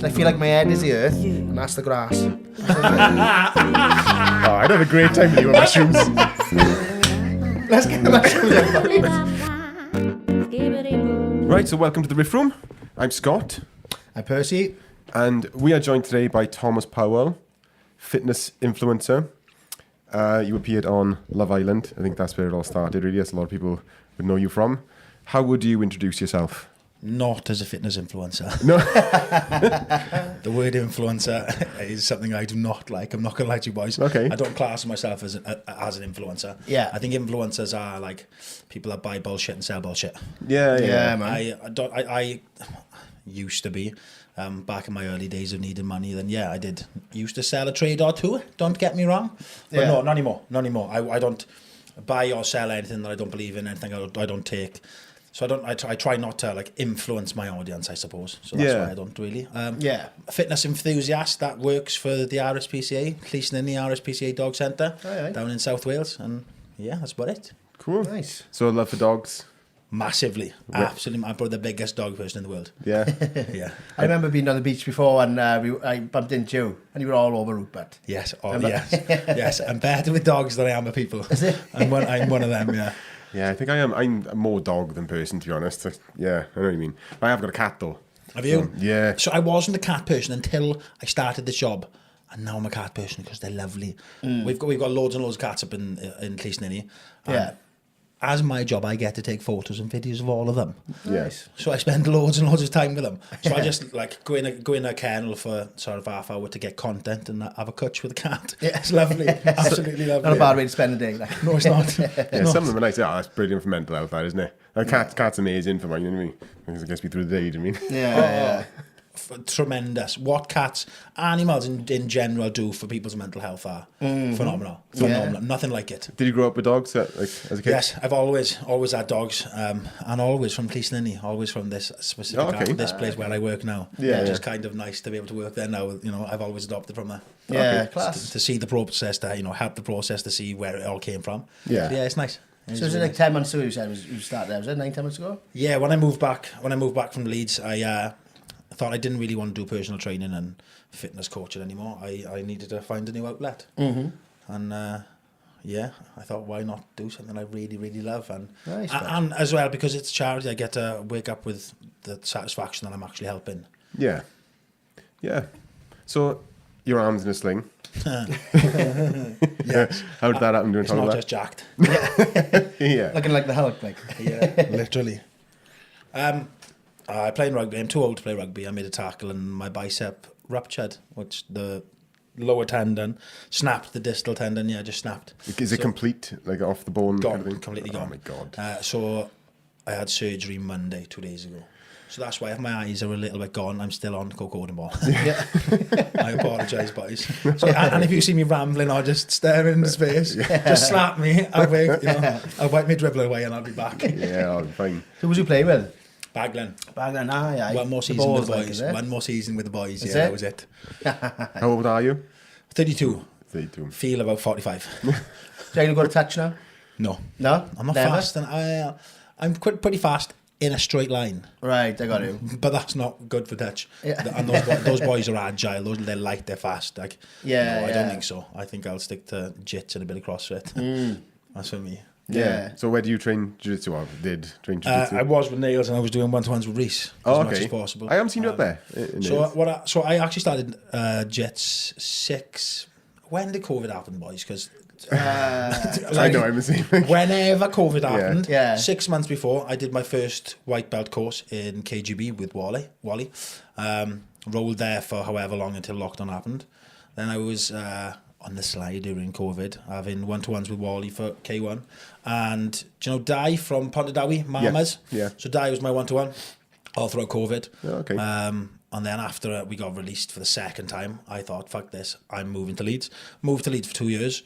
I feel like my head is the earth, and that's the grass. I'd have a great time with you on mushrooms. Let's get the mushrooms out. Right, so welcome to the Riff Room. I'm Scott, I'm Percy. and we are joined today by Thomas Powell, fitness influencer. You appeared on Love Island. I think that's where it all started, really. That's a lot of people would know you from. How would you introduce yourself? Not as a fitness influencer. No. The word influencer is something I do not like. I'm not going to lie to you boys. Okay. I don't class myself as an influencer. Yeah. I think influencers are like people that buy bullshit and sell bullshit. Yeah, man. I used to be, back in my early days of needing money, then yeah, I did used to sell a trade or two, don't get me wrong. But Yeah. no, not anymore. I don't buy or sell anything that I don't believe in, anything I don't take. So I try not to like influence my audience, I suppose. So that's why I don't really. Yeah. Fitness enthusiast that works for the RSPCA, Llys Nini RSPCA Dog Centre down in South Wales, and yeah, that's about it. Cool. Nice. So, love for dogs? Massively, absolutely. I'm probably the biggest dog person in the world. Yeah. Yeah. I remember being on the beach before, and I bumped into you, and you were all over Rupert. Yes. Oh, yes. Yes. I'm better with dogs than I am with people. Is it? I'm one of them. Yeah. Yeah, I think I am. I'm more dog than person, to be honest. Yeah, I know what you mean. I have got a cat, though. Have you? Yeah. So I wasn't a cat person until I started this job, and now I'm a cat person because they're lovely. We've got loads and loads of cats up in Llys Nini. Yeah. As my job, I get to take photos and videos of all of them. Yes. So I spend loads and loads of time with them. So I just like go in a kennel for sort of half hour to get content and have a cutch with a cat. Yeah. It's lovely, absolutely lovely. Not a bad way to spend a day. Like. No, it's not. Yeah, some of them are nice. Yeah, that's brilliant for mental health, that, isn't it? Like, cat's amazing for mine, you know what I mean? Because it gets me through the day, do you know what I mean? Yeah. Tremendous. What cats, animals in general do for people's mental health are phenomenal. Nothing like it. Did you grow up with dogs as a kid? Yes, I've always had dogs, and always from Llys Nini, always from this specific this place where I work now. Yeah, Just kind of nice to be able to work there now. You know, I've always adopted from there. Yeah, class. To see the process, to help the process, to see where it all came from. Yeah. So, yeah, it's nice. So was it like 10 months ago you said you started there? Was it 9-10 months ago? Yeah, when I moved back from Leeds, I thought I didn't really want to do personal training and fitness coaching anymore. I needed to find a new outlet. Mm-hmm. And yeah, I thought, why not do something I really, really love? And Nice, and as well, because it's charity, I get to wake up with the satisfaction that I'm actually helping. Yeah. Yeah. So, your arm's in a sling. Yes. How did that happen doing It's all not that? just jacked. Yeah. Looking like the Hulk, like. Yeah, literally. I play rugby. I'm too old to play rugby. I made a tackle and my bicep ruptured, which the lower tendon snapped, the distal tendon, just snapped. Is it complete, like off the bone? Gone, kind of thing? completely gone. Oh my God. So I had surgery Monday, 2 days ago. So that's why my eyes are a little bit gone. I'm still on cocaine ball. Yeah. I apologise, boys. So, and if you see me rambling or just staring in space, just slap me. I'll wipe my dribble away and I'll be back. Yeah, I'll be fine. Who was you playing with? Baglan. Baglan, aye. One more The season with balls, the like, boys. is it? One more season with the boys. Is That it? was it. How old are you? 32. 32. Feel about 45. So you're going to go to touch now? No. No? I'm not Never? fast. And I'm pretty fast in a straight line. Right, I got you. But that's not good for touch. Yeah. And those boys are agile. They're light, they're fast. Like, Yeah, no, I yeah. don't think so. I think I'll stick to jits and a bit of CrossFit. That's for me. Yeah. So where do you train jiu-jitsu? Or did train jiu-jitsu? I was with Nails and I was doing one-to-ones with Reese as much as possible. I haven't seen you up there. So I actually started jits 6. When did COVID happen, boys? Because I know, I'm the same. whenever COVID happened, Yeah. 6 months before, I did my first white belt course in KGB with Wally. Rolled there for however long until lockdown happened. Then I was on the slide during COVID, having one-to-ones with Wally for K1. And do you know Di from Pontardawe, Mamas? Yeah. So Di was my one-to-one all throughout COVID. Oh, okay. And then after we got released for the second time, I thought, fuck this, I'm moving to Leeds. Moved to Leeds for 2 years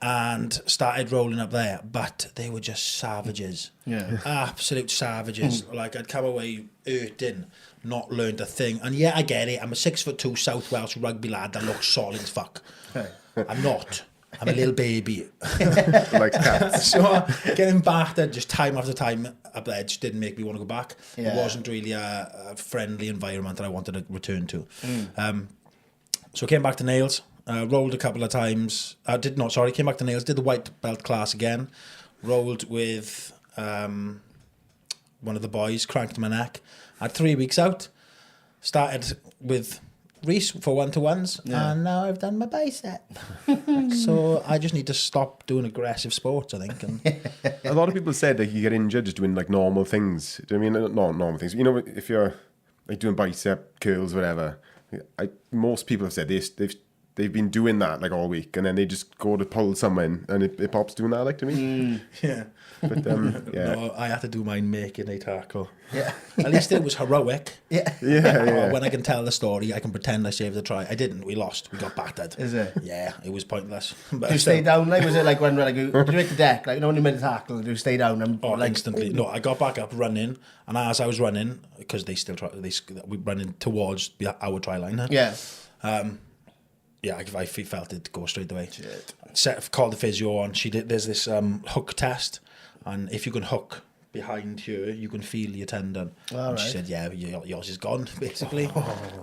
and started rolling up there. But they were just savages. Yeah. Absolute savages. Like, I'd come away hurting, not learned a thing. And yeah, I get it. I'm a 6'2" South Welsh rugby lad that looks solid as fuck. I'm not. I'm a little baby. Like cats. So getting battered just time after time up there just didn't make me want to go back. Yeah. It wasn't really a friendly environment that I wanted to return to. So I came back to nails, rolled a couple of times. Came back to nails, did the white belt class again, rolled with one of the boys, cranked my neck. I had 3 weeks out, started with Reese for one-to-ones, and now I've done my bicep. So I just need to stop doing aggressive sports, I think. And A lot of people said that you get injured just doing like normal things. Do you know what I mean? Not normal things. You know, if you're like doing bicep curls, whatever. Most people have said they've been doing that like all week, and then they just go to pull someone, and it pops doing that. Like to me, yeah. But No, I had to do mine making a tackle. Yeah. At least it was heroic. yeah. When I can tell the story, I can pretend I saved the try. I didn't. We lost. We got battered. Is it? Yeah, it was pointless. But Do you stay down? Like, was it like when did you hit the deck? Like, when you made a tackle, do you stay down and like instantly? No, I got back up running, and as I was running, because they still we running towards our line. Yeah. Yeah, I felt it go straight away. Called the physio on. There's this hook test, and if you can hook behind here, you can feel your tendon. And she said, "Yeah, yours is gone." Basically,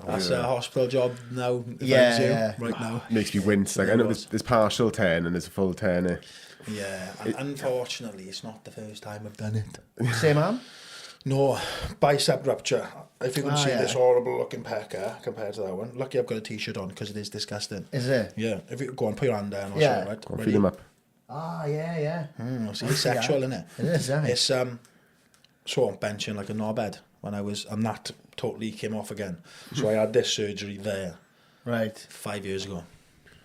that's a hospital job now. Right now. Makes me wince. Like I know there's partial tear and there's a full tear. Yeah, and unfortunately, it's not the first time I've done it. Same arm? No, bicep rupture. If you can see this horrible looking pecker compared to that one. Lucky I've got a t-shirt on because it is disgusting. Is it? Yeah. If you go on, put your hand down. Yeah. Right? Go on, feel him up. Ah, yeah. See, it's sexual, isn't it? It is, yeah. It's so I'm benching like a knobhead and that totally came off again. So I had this surgery there. Right. 5 years ago.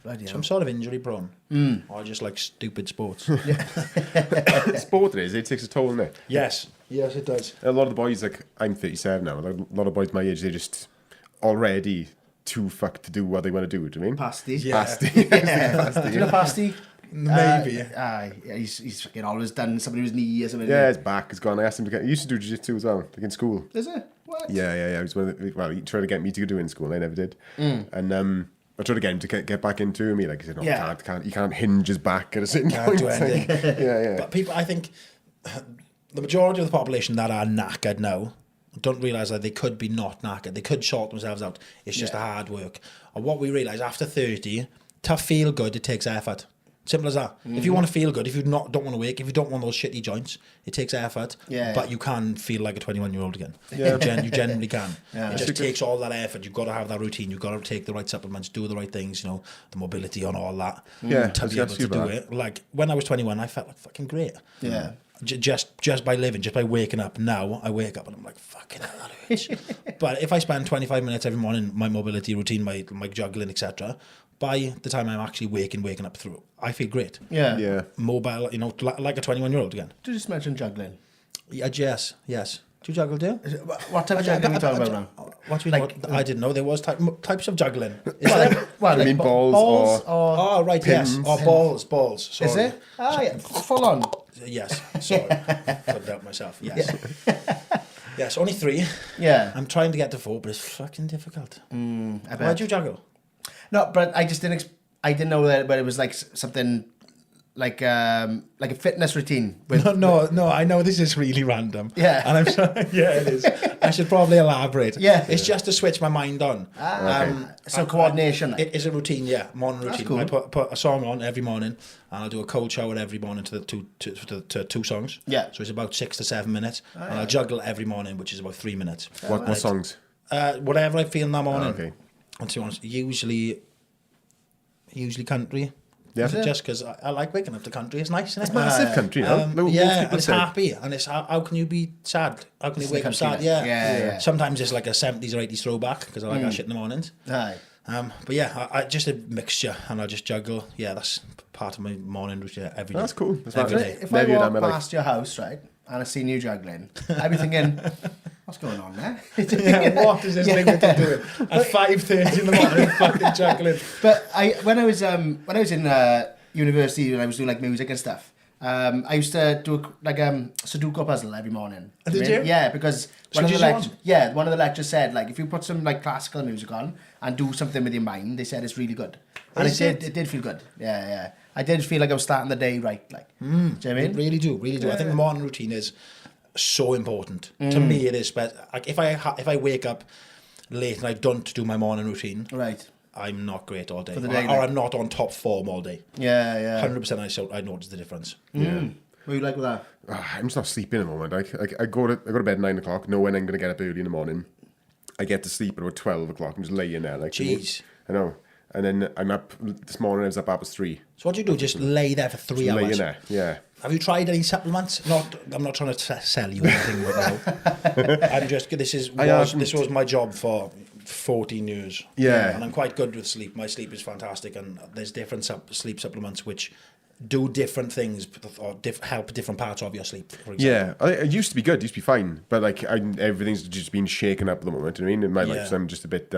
Bloody hell. Some sort of injury prone. Or just like stupid sports. Sport it is. It takes a toll, doesn't it? Yes, it does. A lot of the boys, like I'm 37 now. Like, a lot of boys my age, they're just already too fucked to do what they want to do. Do you mean? Pasty. Yeah. Pasty. Do you know Pasty? Maybe. He's fucking always done something with his knee or something. Yeah, his back is gone. I asked him to get. He used to do jiu-jitsu as well, like in school. Is it? What? Yeah. He was one of the, he tried to get me to do it in school. I never did. And I tried to get him to get back into me. Like he said, no, he can't hinge his back at a certain point. Do anything. yeah. But people, I think, the majority of the population that are knackered now don't realise that they could be not knackered. They could short themselves out. It's just a hard work. And what we realise after 30, to feel good, it takes effort. Simple as that. If you want to feel good, if you don't want to wake, if you don't want those shitty joints, it takes effort. But you can feel like a 21-year-old again. Yeah. You genuinely can. It just takes all that effort. You've got to have that routine. You've got to take the right supplements, do the right things, the mobility and all that. To be able to do it. Like when I was 21, I felt like fucking great. Yeah. Just by living, just by waking up. Now I wake up and I'm like, fucking hell, that hurts. But if I spend 25 minutes every morning, my mobility routine, my juggling, etc., by the time I'm actually waking up through, I feel great. Yeah. Mobile, like a 21-year-old again. Did you just mention juggling? Yeah, yes. Do you juggle, do you? What type of juggling are we talking about now? What do you know? I didn't know there was types of juggling. Is I mean balls or oh, right, pins. yes. Or balls. Sorry. Is it? Ah, yeah. Full on. Yes. Sorry. Cut out myself. Yes. Yes, only 3. Yeah. I'm trying to get to 4, but it's fucking difficult. I bet. Why do you juggle? No, but I just didn't. I didn't know that, but it was like something like a fitness routine. No. I know this is really random. Yeah. And I'm sorry. Yeah, it is. I should probably elaborate. Yeah. It's just to switch my mind on. So coordination. It is a routine. Yeah, morning routine. That's cool. I put a song on every morning, and I'll do a cold shower every morning to the 2 songs. Yeah. So it's about 6 to 7 minutes, and I'll juggle every morning, which is about 3 minutes. What songs? Whatever I feel in that morning. Okay. And to be honest, usually country. Yeah. Just because I like waking up to country. It's nice, isn't it? It's massive country, most yeah, people it's say. happy. And it's how can you be sad? How can you wake up sad? Yeah. Sometimes it's like a 70s or 80s throwback because I like that shit in the mornings. Aye. But yeah, I just a mixture, and I just juggle. Yeah, that's part of my morning routine every day. That's cool. That's every right. day. If Maybe I you'd walk have past your house, right, and I seen you juggling, I'd be thinking, what's going on there? Yeah, what is this thing that you're doing at 5:30 in the morning, fucking juggling? But when I was in university and I was doing like music and stuff, I used to do like Sudoku puzzle every morning. Did you? Yeah, because one of the lectures said like if you put some like classical music on and do something with your mind, they said it's really good. And it did feel good. Yeah. I did feel like I was starting the day right. Like, do you know what I mean? Really do. I think the morning routine is so important. To me, it is. But like, if I wake up late and I don't do my morning routine, Right. I'm not great all day. For the day, or I'm not on top form all day. Yeah. 100% I notice the difference. Yeah. What do you like with that? I'm just not sleeping at the moment. I go to bed at 9 o'clock, know when I'm going to get up early in the morning. I get to sleep at about 12 o'clock. I'm just laying there. Like, Jeez. I know. And then I'm up, this morning I was up past 3. So what do you do? Just lay there for 3 hours? Laying there, yeah. Have you tried any supplements? I'm not trying to sell you anything right now. I'm just, this was my job for 14 years. Yeah. And I'm quite good with sleep. My sleep is fantastic, and there's different sleep supplements which do different things or help different parts of your sleep, for example. Yeah, it used to be good, it used to be fine, but like everything's just been shaken up at the moment. You know what I mean, in my life, so I'm just a bit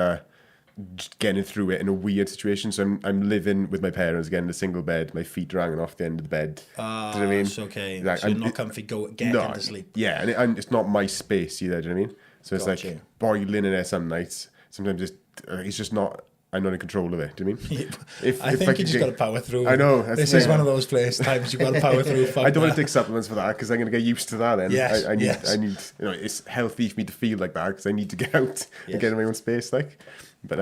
just getting through it in a weird situation. So I'm living with my parents again in a single bed, my feet are hanging off the end of the bed. Do you know what I mean? It's okay. Like, so you're not comfy. Get into sleep. Yeah, and it's not my space either. Do you know what I mean? So it's Gotcha. like boiling in there some nights. Sometimes it's just not. I'm not in control of it. Do you know what I mean? I think you just got to power through. I know. This is one of those times you've got to power through. I don't want to take supplements for that because I'm going to get used to that. Then Yes, I need. You know, it's healthy for me to feel like that because I need to get out and get in my own space. Like, but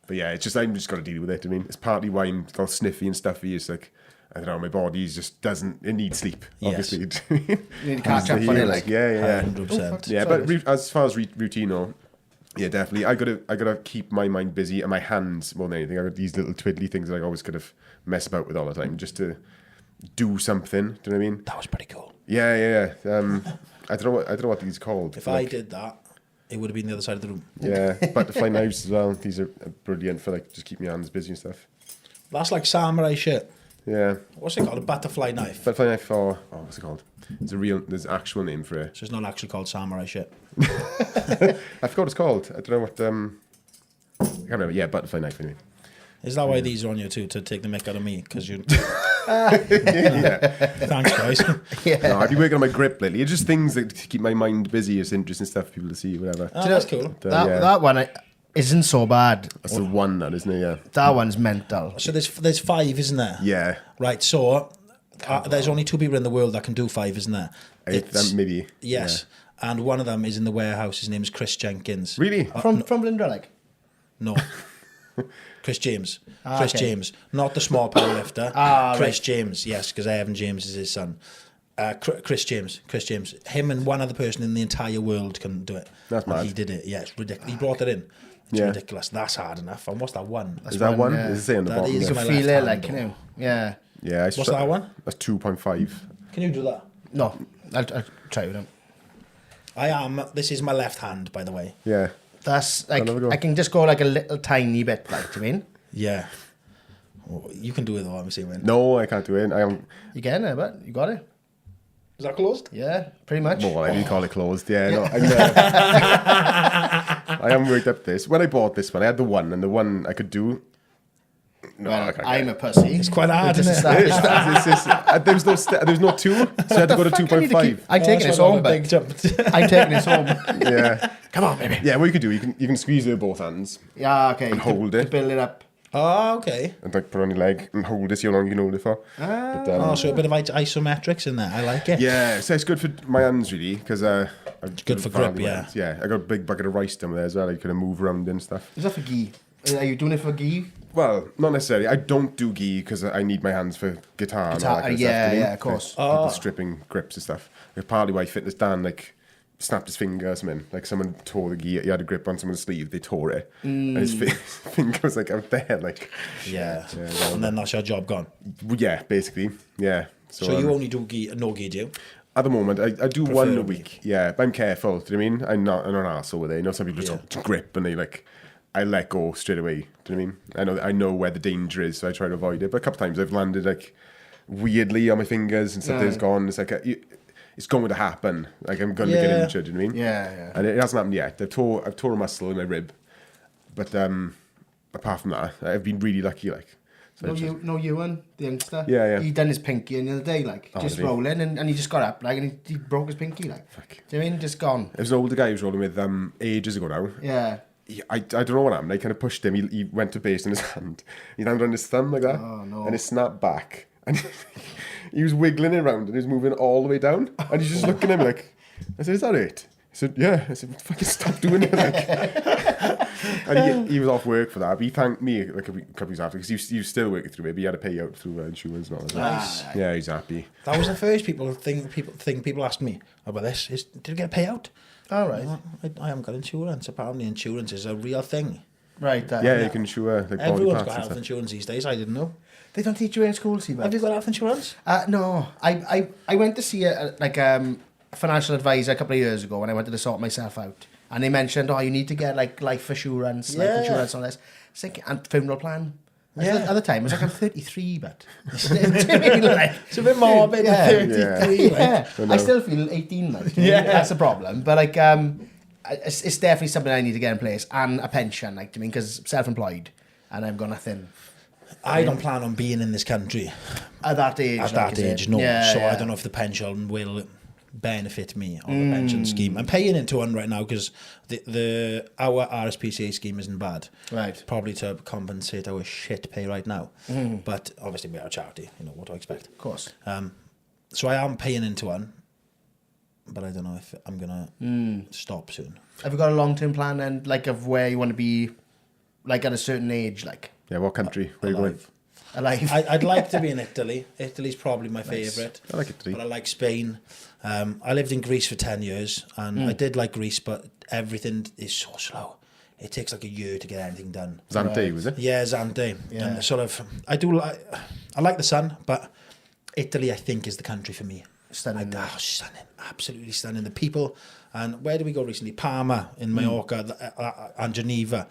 yeah, it's just I'm just got to deal with it. I mean, it's partly why I'm all sniffy and stuffy. It's like I don't know, my body just doesn't. It needs sleep, obviously. You need to catch up on it, like. Yeah. 100%. Yeah, but as far as routine, though. Yeah, definitely. I gotta keep my mind busy and my hands more than anything. I got these little twiddly things that I always kind of mess about with all the time, just to do something. Do you know what I mean? That was pretty cool. Yeah. I don't know what these are called. If I did that, it would have been the other side of the room. Yeah, butterfly knives as well. These are brilliant for like just keep my hands busy and stuff. That's like samurai shit. Yeah. What's it called? A butterfly knife. Butterfly knife for what's it called? There's an actual name for it. So it's not actually called samurai shit. I forgot what it's called. I don't know what I can't remember. Yeah, butterfly knife anyway. Is that why these are on you too, to take the mick out of me? Because you. Yeah. Thanks, guys. No, I've been working on my grip lately. It's just things that keep my mind busy. It's interesting stuff for people to see, whatever. Oh, that's cool. That one isn't so bad. That's the one, that isn't it? Yeah. That one's mental. So there's 5, isn't there? Yeah. Right. So there's only 2 people in the world that can do 5, isn't there? Maybe. Yes. Yeah. And one of them is in the warehouse. His name is Chris Jenkins. Really? From Blindra, like? No. Chris James. Okay. James. Not the small powerlifter. Chris James, yes, because Evan James is his son. Chris James. Him and one other person in the entire world can do it. That's mad. He did it, yeah, it's ridiculous. He brought it in. It's ridiculous. That's hard enough. And what's that one? Is that one? Yeah. Is it say on the That bottom? is You there? can my feel left it, hand, like, you know. Yeah. Yeah. What's that one? That's 2.5. Can you do that? No, I'll try with him. This is my left hand, by the way. Yeah. That's like, I'll never go. I can just go like a little tiny bit, like, do you mean? Yeah. Oh, you can do it though, I'm assuming. No, I can't do it. You getting it, but you got it. Is that closed? Yeah, pretty much. Well, I do call it closed. Yeah, no, I am worked up this. When I bought this one, I had the one, and the one I could do. No, I can't I'm get a pussy. It's quite hard, Just isn't it? there was no 2, so I had to go to 2.5. I'm taking this home, but I'm taking this home. Yeah, Come on, baby. yeah. What you could do, you can squeeze it with both hands Yeah, okay. and hold it, Build it up. Oh, okay. and like put it on your leg and hold it. See how long you can hold it for. But, Oh, so a bit of isometrics in there. I like it. yeah, so it's good for my hands really because it's good for grip, yeah. Yeah, I got a big bucket of rice down there as well. You kind of move around and stuff. Is that for gi? Are you doing it for gi? Well, not necessarily. I don't do gi because I need my hands for guitar and all that kind of stuff. Yeah, of course. People stripping grips and stuff. Like, partly why Fitness Dan snapped his finger or something. Like someone tore the gi. He had a grip on someone's sleeve. They tore it, and his finger was like out there. Like Yeah. And then that's your job gone. yeah, basically yeah. So you only do no gi, do you? At the moment, I do one a Preferably. week. Yeah, but I'm careful. Do you know what I mean? I'm not an arsehole with it. You know, some people just grip and they like. I let go straight away. Do you know what I mean? I know where the danger is, so I try to avoid it. But a couple of times I've landed like weirdly on my fingers and something's gone. It's like it's going to happen. Like I'm going to get injured. Do you know what I mean? Yeah. And it hasn't happened yet. I've tore a muscle in my rib, but apart from that, I've been really lucky. Like so Ewan, the youngster. Yeah. He done his pinky the other day, like just did he? rolling, and he just got up, like, and he broke his pinky, like. Fuck. Do you know what I mean? Just gone. There was an older guy who was rolling with ages ago now. Yeah. I don't know what happened. I kind of pushed him. He went to base in his hand. He landed on his thumb like that. Oh, no. And it snapped back. And he was wiggling it around and he was moving all the way down. And he's just looking at me like, I said, is that it? He said, yeah. I said, fucking stop doing it. Like. And he was off work for that. But he thanked me like a couple years after because he was still working through it. But he had to pay out through insurance and all that. Nice. Yeah, he's happy. That was the first people asked me about this. Did you get a payout? All right. I haven't got insurance. Apparently insurance is a real thing. Right. Yeah, you can insure like body Everyone's parts got and health stuff. insurance these days. I didn't know. They don't teach you in school, see, Have you got health insurance? No, I went to see a financial advisor a couple of years ago when I wanted to sort myself out, and they mentioned, you need to get like life insurance, life insurance, and all this. It's like, and funeral plan. At the time, I was like, I'm 33, but It's a bit morbid. Yeah. 33. Yeah, I know. I still feel 18, like, Yeah. that's a problem. But like, it's definitely something I need to get in place, and a pension, like, because I'm self-employed and I've got nothing. I don't plan on being in this country At that age. at like, that is it? age, no. Yeah, So yeah. I don't know if the pension will benefit me or the pension scheme. I'm paying into one right now because our RSPCA scheme isn't bad. Right. Probably to compensate our shit pay right now. But obviously we are a charity, what do I expect? Of course. So I am paying into one, but I don't know if I'm going to stop soon. Have you got a long-term plan and like of where you want to be, like at a certain age, like Yeah, what country? Where you going? Alive. alive? I'd like to be in Italy. Italy's probably my favourite. I like Italy. But I like Spain. I lived in Greece for 10 years and I did like Greece, but everything is so slow. It takes like a year to get anything done. Zante, was it? Yeah, Zante. Yeah. And sort of, I like the sun, but Italy, I think, is the country for me. Stunning. Stunning. Absolutely stunning. The people, and where did we go recently? Parma in Mallorca and Geneva.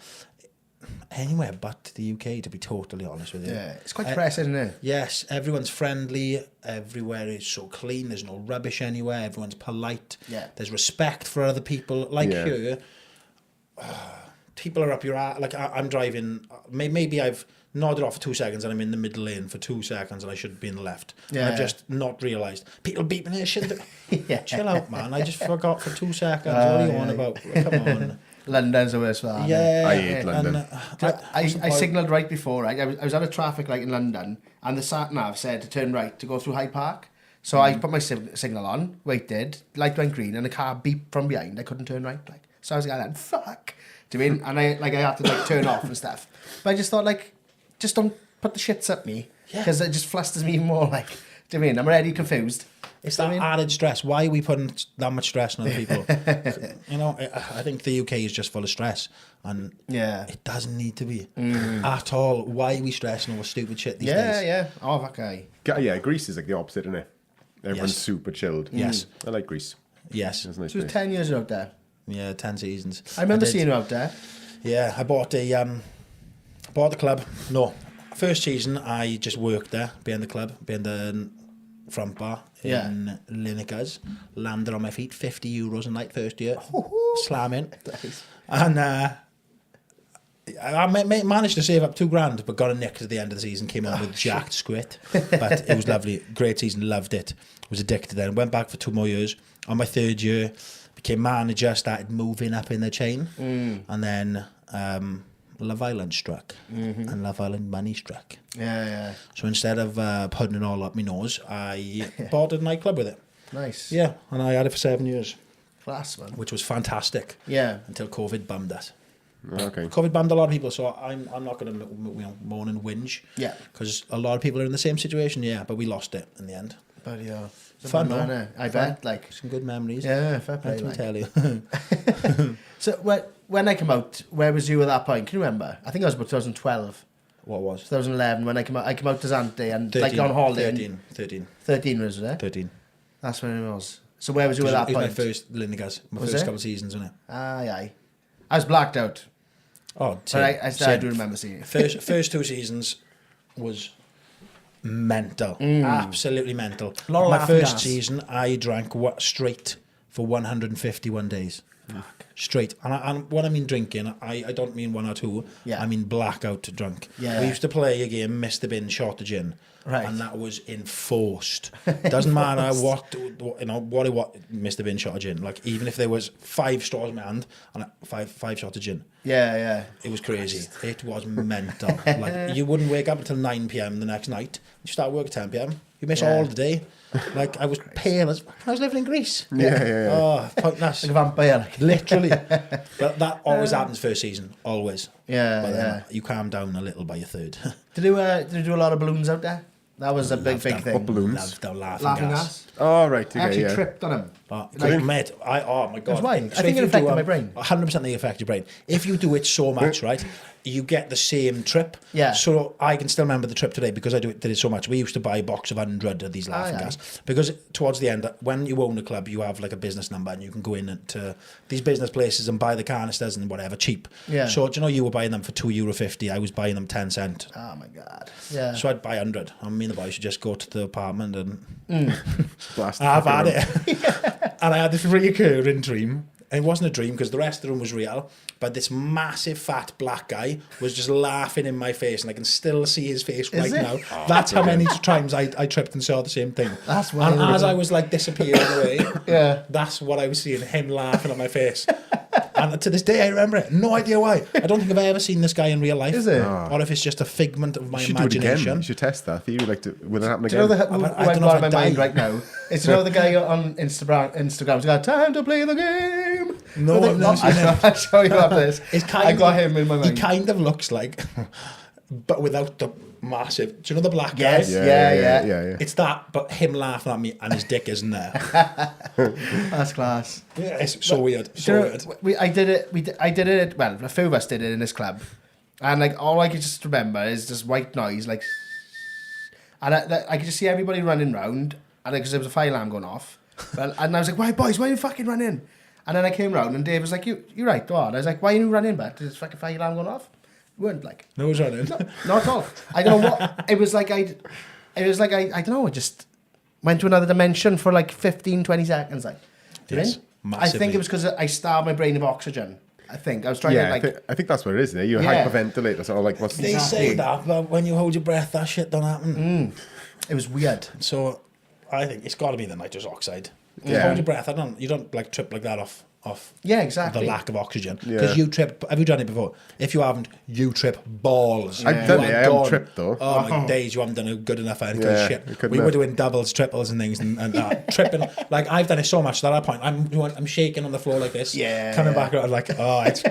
Anywhere but the UK, to be totally honest with you. Yeah, it's quite depressing, isn't it? Yes, everyone's friendly. Everywhere is so clean. There's no rubbish anywhere. Everyone's polite. Yeah. There's respect for other people. Like Yeah. here, people are up your ass. Like I'm driving. Maybe I've nodded off for 2 seconds and I'm in the middle lane for 2 seconds and I should be in the left. Yeah. I've just not realised. People beeping their shit. Yeah. Chill out, man. I just forgot for 2 seconds. What are you on about? Come on. London's the worst for that. Yeah. I hate London. I signalled right before, right? I was at a traffic light in London, and the sat-nav said to turn right to go through Hyde Park. So I put my signal on, waited, light went green, and the car beeped from behind. I couldn't turn right, like. So I was like, fuck. Do you mean? And I had to like turn off and stuff. But I just thought, like, just don't put the shits up me, because it just flusters me even more. Like, do you mean? I'm already confused. It's that added stress. Why are we putting that much stress on other people? I think the UK is just full of stress, and it doesn't need to be at all. Why are we stressing over stupid shit these days? Yeah. Oh, that guy. Yeah, Greece is like the opposite, isn't it? Everyone's Yes. super chilled. Yes. I like Greece. Yes. It's a nice So it was place. 10 years out there. Yeah, 10 seasons. I remember did. seeing you out there. Yeah, I bought the club. No, first season I just worked there, behind the club, behind the front bar in Lineker's. Landed on my feet, €50 a night first year, slamming. And I managed to save up $2,000, but got a nick at the end of the season. Came on with jacked squid, but it was lovely. Great season, loved it. Was addicted then. Went back for 2 more years. On my 3rd year, became manager. Started moving up in the chain, and then Love Island struck, and Love Island money struck. Yeah. So instead of putting it all up my nose, I bought a nightclub with it. Nice. Yeah, and I had it for 7 years, Class, man. which was fantastic. Yeah. Until COVID bummed us. Okay. COVID bummed a lot of people, so I'm not going to moan and whinge. Yeah. Because a lot of people are in the same situation. Yeah, but we lost it in the end. But yeah. Fun, man, though. I bet, like. Some good memories. Yeah, fair play. Let me Like. tell you. So when I came out, where was you at that point? Can you remember? I think it was about 2012, What was? 2011 when I came out. I came out to Zante and like on holiday. 13. 13 was it? 13. That's when it was. So where was you at that It was point? my first Lineker's, my Was first it? couple of seasons, wasn't it? Aye. I was blacked out, Oh, but I do remember seeing it. First 2 seasons was mental, absolutely mental. A lot of My laughing first gas. season, I drank straight for 151 days. Straight. And when I mean drinking, I don't mean 1 or 2. Yeah. I mean blackout drunk. Yeah. We used to play a game, Mr. Bin, shot of gin. Right. And that was enforced. Doesn't matter what Mr. Bin shot of gin. Like, even if there was 5 straws in my hand and five shots of gin. Yeah. It was crazy. It was mental. Like, you wouldn't wake up until 9 p.m. the next night. You start work at 10 p.m. You miss all the day. Like, I was pale as... I was living in Greece. Yeah. Oh, pointless. Like a vampire. Literally. But that always happens first season. Always. Yeah, But then you calm down a little by your third. Did you do a lot of balloons out there? That was a big thing. What balloons? Loved down laughing Laughing gas. gas. Oh, right. I Okay, actually yeah. tripped on him. Mate, oh my God. That's why. I So think if it you affected do, my brain. 100% they affect your brain. If you do it so much, right, you get the same trip. Yeah. So I can still remember the trip today because I did it so much. We used to buy a box of 100 of these laughing gas. Because towards the end, when you own a club, you have like a business number and you can go in to these business places and buy the canisters and whatever cheap. Yeah. So, do you know, you were buying them for €2.50. I was buying them 10 cents. Oh my God. Yeah. So I'd buy 100. And me and the boys should just go to the apartment and Blast I've the had fucking it. And I had this reoccurring dream. And it wasn't a dream because the rest of the room was real. But this massive fat black guy was just laughing in my face. And I can still see his face right it? now. That's how many times I tripped and saw the same thing. That's and wild. as I was like disappearing away, that's what I was seeing, him laughing at my face. And to this day, I remember it. No idea why. I don't think I've ever seen this guy in real life. Is it? Or if it's just a figment of my You should do it again. imagination. You should test that theory. Like, will it happen Do you again? know who I went don't know on if my I'd mind die. right now? It's the guy on Instagram's got time to play the game. No, I've never seen him. I'll show you after this. I got him in my mind. He kind of looks like, but without the massive. Do you know the black Yes. guy? Yeah. It's that, but him laughing at me and his dick isn't there. That's class. Yeah, it's so weird. Do So you know, weird. I did it. Well, a few of us did it in this club, and like all I could just remember is just white noise, like, and I could just see everybody running round, and because there was a fire alarm going off, and I was like, "Why, boys? Why are you fucking running?" And then I came round, and Dave was like, "You're right, go on." I was like, "Why are you running, but there's fucking fire alarm going off?" You weren't like, No one's running. not at all. I don't know what it was like. I don't know. I just went to another dimension for like 15, 20 seconds. Like, do you Yes, mean? I massively. think it was because I starved my brain of oxygen. I think I was trying to like. I think that's what it is, isn't it? You Yeah. hyperventilate or something like what's They say that, but when you hold your breath, that shit don't happen. It was weird. So I think it's got to be the nitrous oxide. Yeah. Hold your breath. You don't like trip like that off Yeah, exactly. the lack of oxygen. Yeah. Because you trip. Have you done it before? If you haven't, you trip balls. I've done You it. are I haven't done. tripped, though. Oh my days, you haven't done a good enough. Yeah, Because I shit, couldn't we were have. doing doubles, triples, and things, and tripping. Like I've done it so much that at that point I'm shaking on the floor like this. Yeah. Coming back around like it's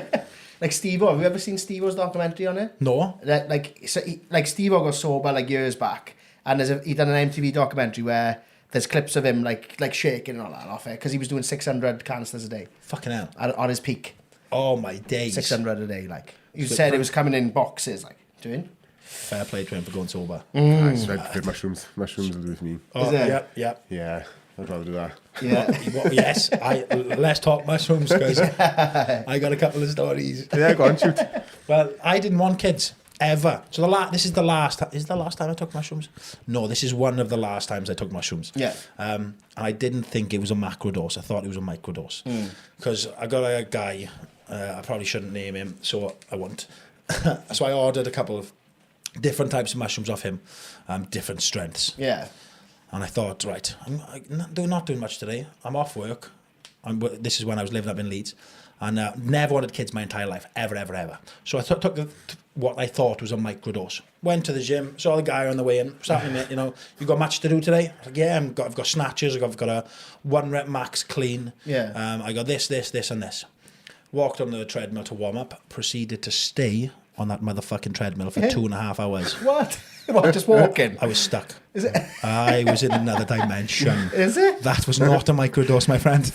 Like Steve-O. Have you ever seen Steve-O's documentary on it? no. Like Steve-O got sober like years back, and he done an MTV documentary where there's clips of him like shaking and all that off it because he was doing 600 canisters a day Fucking hell. on his peak. Oh my days. 600 a day, like you So- said, it was coming in boxes, like doing. Fair play to him for going sober. I prefer mushrooms. Mushrooms will do it for me. Oh, Is it? yeah. Yeah, I'd rather do that. Yeah. Yes, let's talk mushrooms because I got a couple of stories. Yeah, go on, shoot. Well, I didn't want kids ever. So this is the last. Is it the last time I took mushrooms? No, this is one of the last times I took mushrooms. Yeah. And I didn't think it was a macrodose. I thought it was a microdose because I got a guy. I probably shouldn't name him, so I won't. So I ordered a couple of different types of mushrooms off him, different strengths. Yeah. And I thought, right, I'm not doing much today. I'm off work. This is when I was living up in Leeds. And never wanted kids my entire life, ever. So I took what I thought was a microdose. Went to the gym, saw the guy on the way in. Sat me, you got much to do today? I was like, yeah, I've got snatches. I've got a 1 rep max clean. Yeah. I got this, and this. Walked on the treadmill to warm up. Proceeded to stay on that motherfucking treadmill for 2.5 hours. What? What? Just walking? I was stuck. Is it? I was in another dimension. Is it? That was not a microdose, my friend.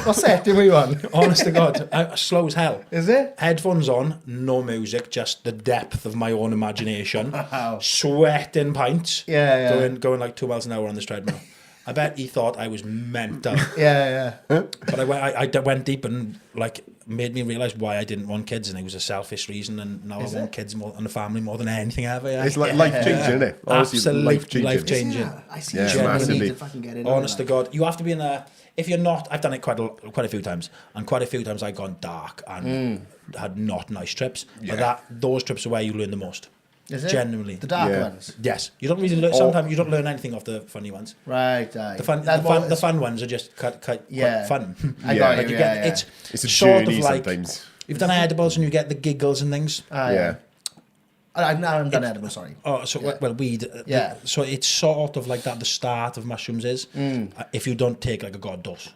What setting were you on? Honest to God, slow as hell. Is it? Headphones on, no music, just the depth of my own imagination. Wow. Sweating pints. Yeah. Going like 2 miles an hour on this treadmill. I bet he thought I was mental. Yeah. But I went deep and like made me realise why I didn't want kids, and it was a selfish reason. And now I want kids more and a family more than anything ever. Yeah. It's like life-changing, isn't it? Honestly, Absolutely life-changing. Yeah, I see. Yeah, You massively. need to fucking get in. Honest to God, you have to be in a. If you're not, I've done it quite a few times, and quite a few times I've gone dark and had not nice trips. But those trips are where you learn the most. Is it? Genuinely. The dark Yeah. ones. Yes, you don't really learn. Sometimes you don't learn anything off the funny ones. Right. The fun ones are just quite fun. I Yeah. got Like you. you Yeah, get, yeah. it's a sort journey of like sometimes. you've done edibles and you get the giggles and things. Yeah. I haven't done edible, sorry. Oh, so well, weed. Yeah. So it's sort of like that. The start of mushrooms is if you don't take like a god dose.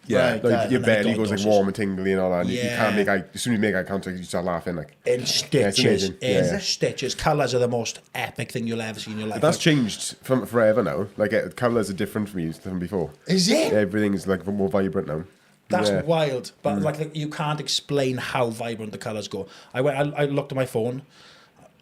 Yeah, Right, like right. your And then belly God goes like doses. warm and tingly and all that. And you Yeah. can't make eye. As soon as you make eye contact, you start laughing. Like In it's stitches. amazing. Yeah. Stitches. Colours are the most epic thing you'll ever see in your life. that's changed from forever now. Like colours are different from you than before. Is it? Everything's like more vibrant now. That's Yeah. wild. But like you can't explain how vibrant the colours go. I looked at my phone,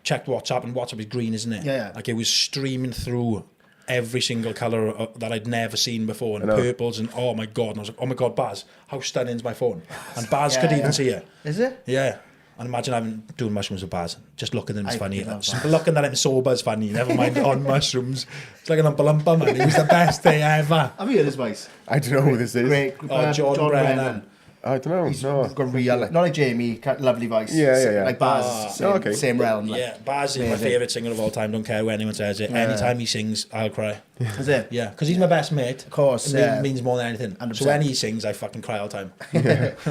checked WhatsApp, and WhatsApp is green, isn't it? Yeah. Like it was streaming through every single colour that I'd never seen before, and I know. purples, and oh my God. And I was like, oh my God, Baz, how stunning's my phone? And Baz could even see it. Is it? Yeah. And imagine having doing mushrooms with Baz. Just looking at him is I funny. love Just Baz. looking at him sober is funny. Never mind on mushrooms. It's like an umpa man. It was the best day ever. Have you heard his voice? I don't know who this is. Great. John Brennan. I don't know. He's No. got real, not like Jamie, lovely voice. Yeah. Like Baz, same, okay. same realm. Like. Yeah, Baz is my Amazing. favourite singer of all time. Don't care what anyone says it. Anytime he sings, I'll cry. Is it? Yeah, because he's my best mate. Of course, It yeah. means more than anything. 100%. So when he sings, I fucking cry all the time.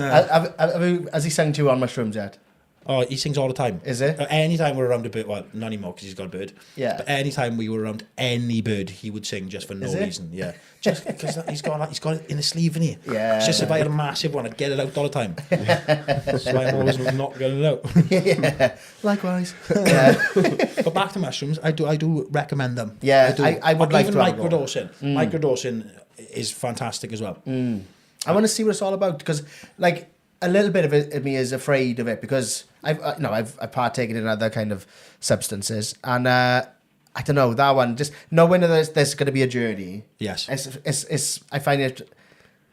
Has he sung to you on mushrooms yet? Oh, he sings all the time. Is it? Anytime we're around a bird, well, not anymore because he's got a bird. Yeah. But anytime we were around any bird, he would sing just for no Is it? reason. Yeah. Just because he's got it in his sleeve, innit? Yeah. It's just if I had a massive one, I'd get it out all the time. That's why I'm always not getting it out. Yeah. Likewise. Yeah. But back to mushrooms, I do recommend them. Yeah, do. I would like even to have a go. microdosing. Microdosing is fantastic as well. I want to see what it's all about because, like, a little bit of it, me is afraid of it because I've partaken in other kind of substances and I don't know that one just knowing that there's going to be a journey. Yes. It's I find it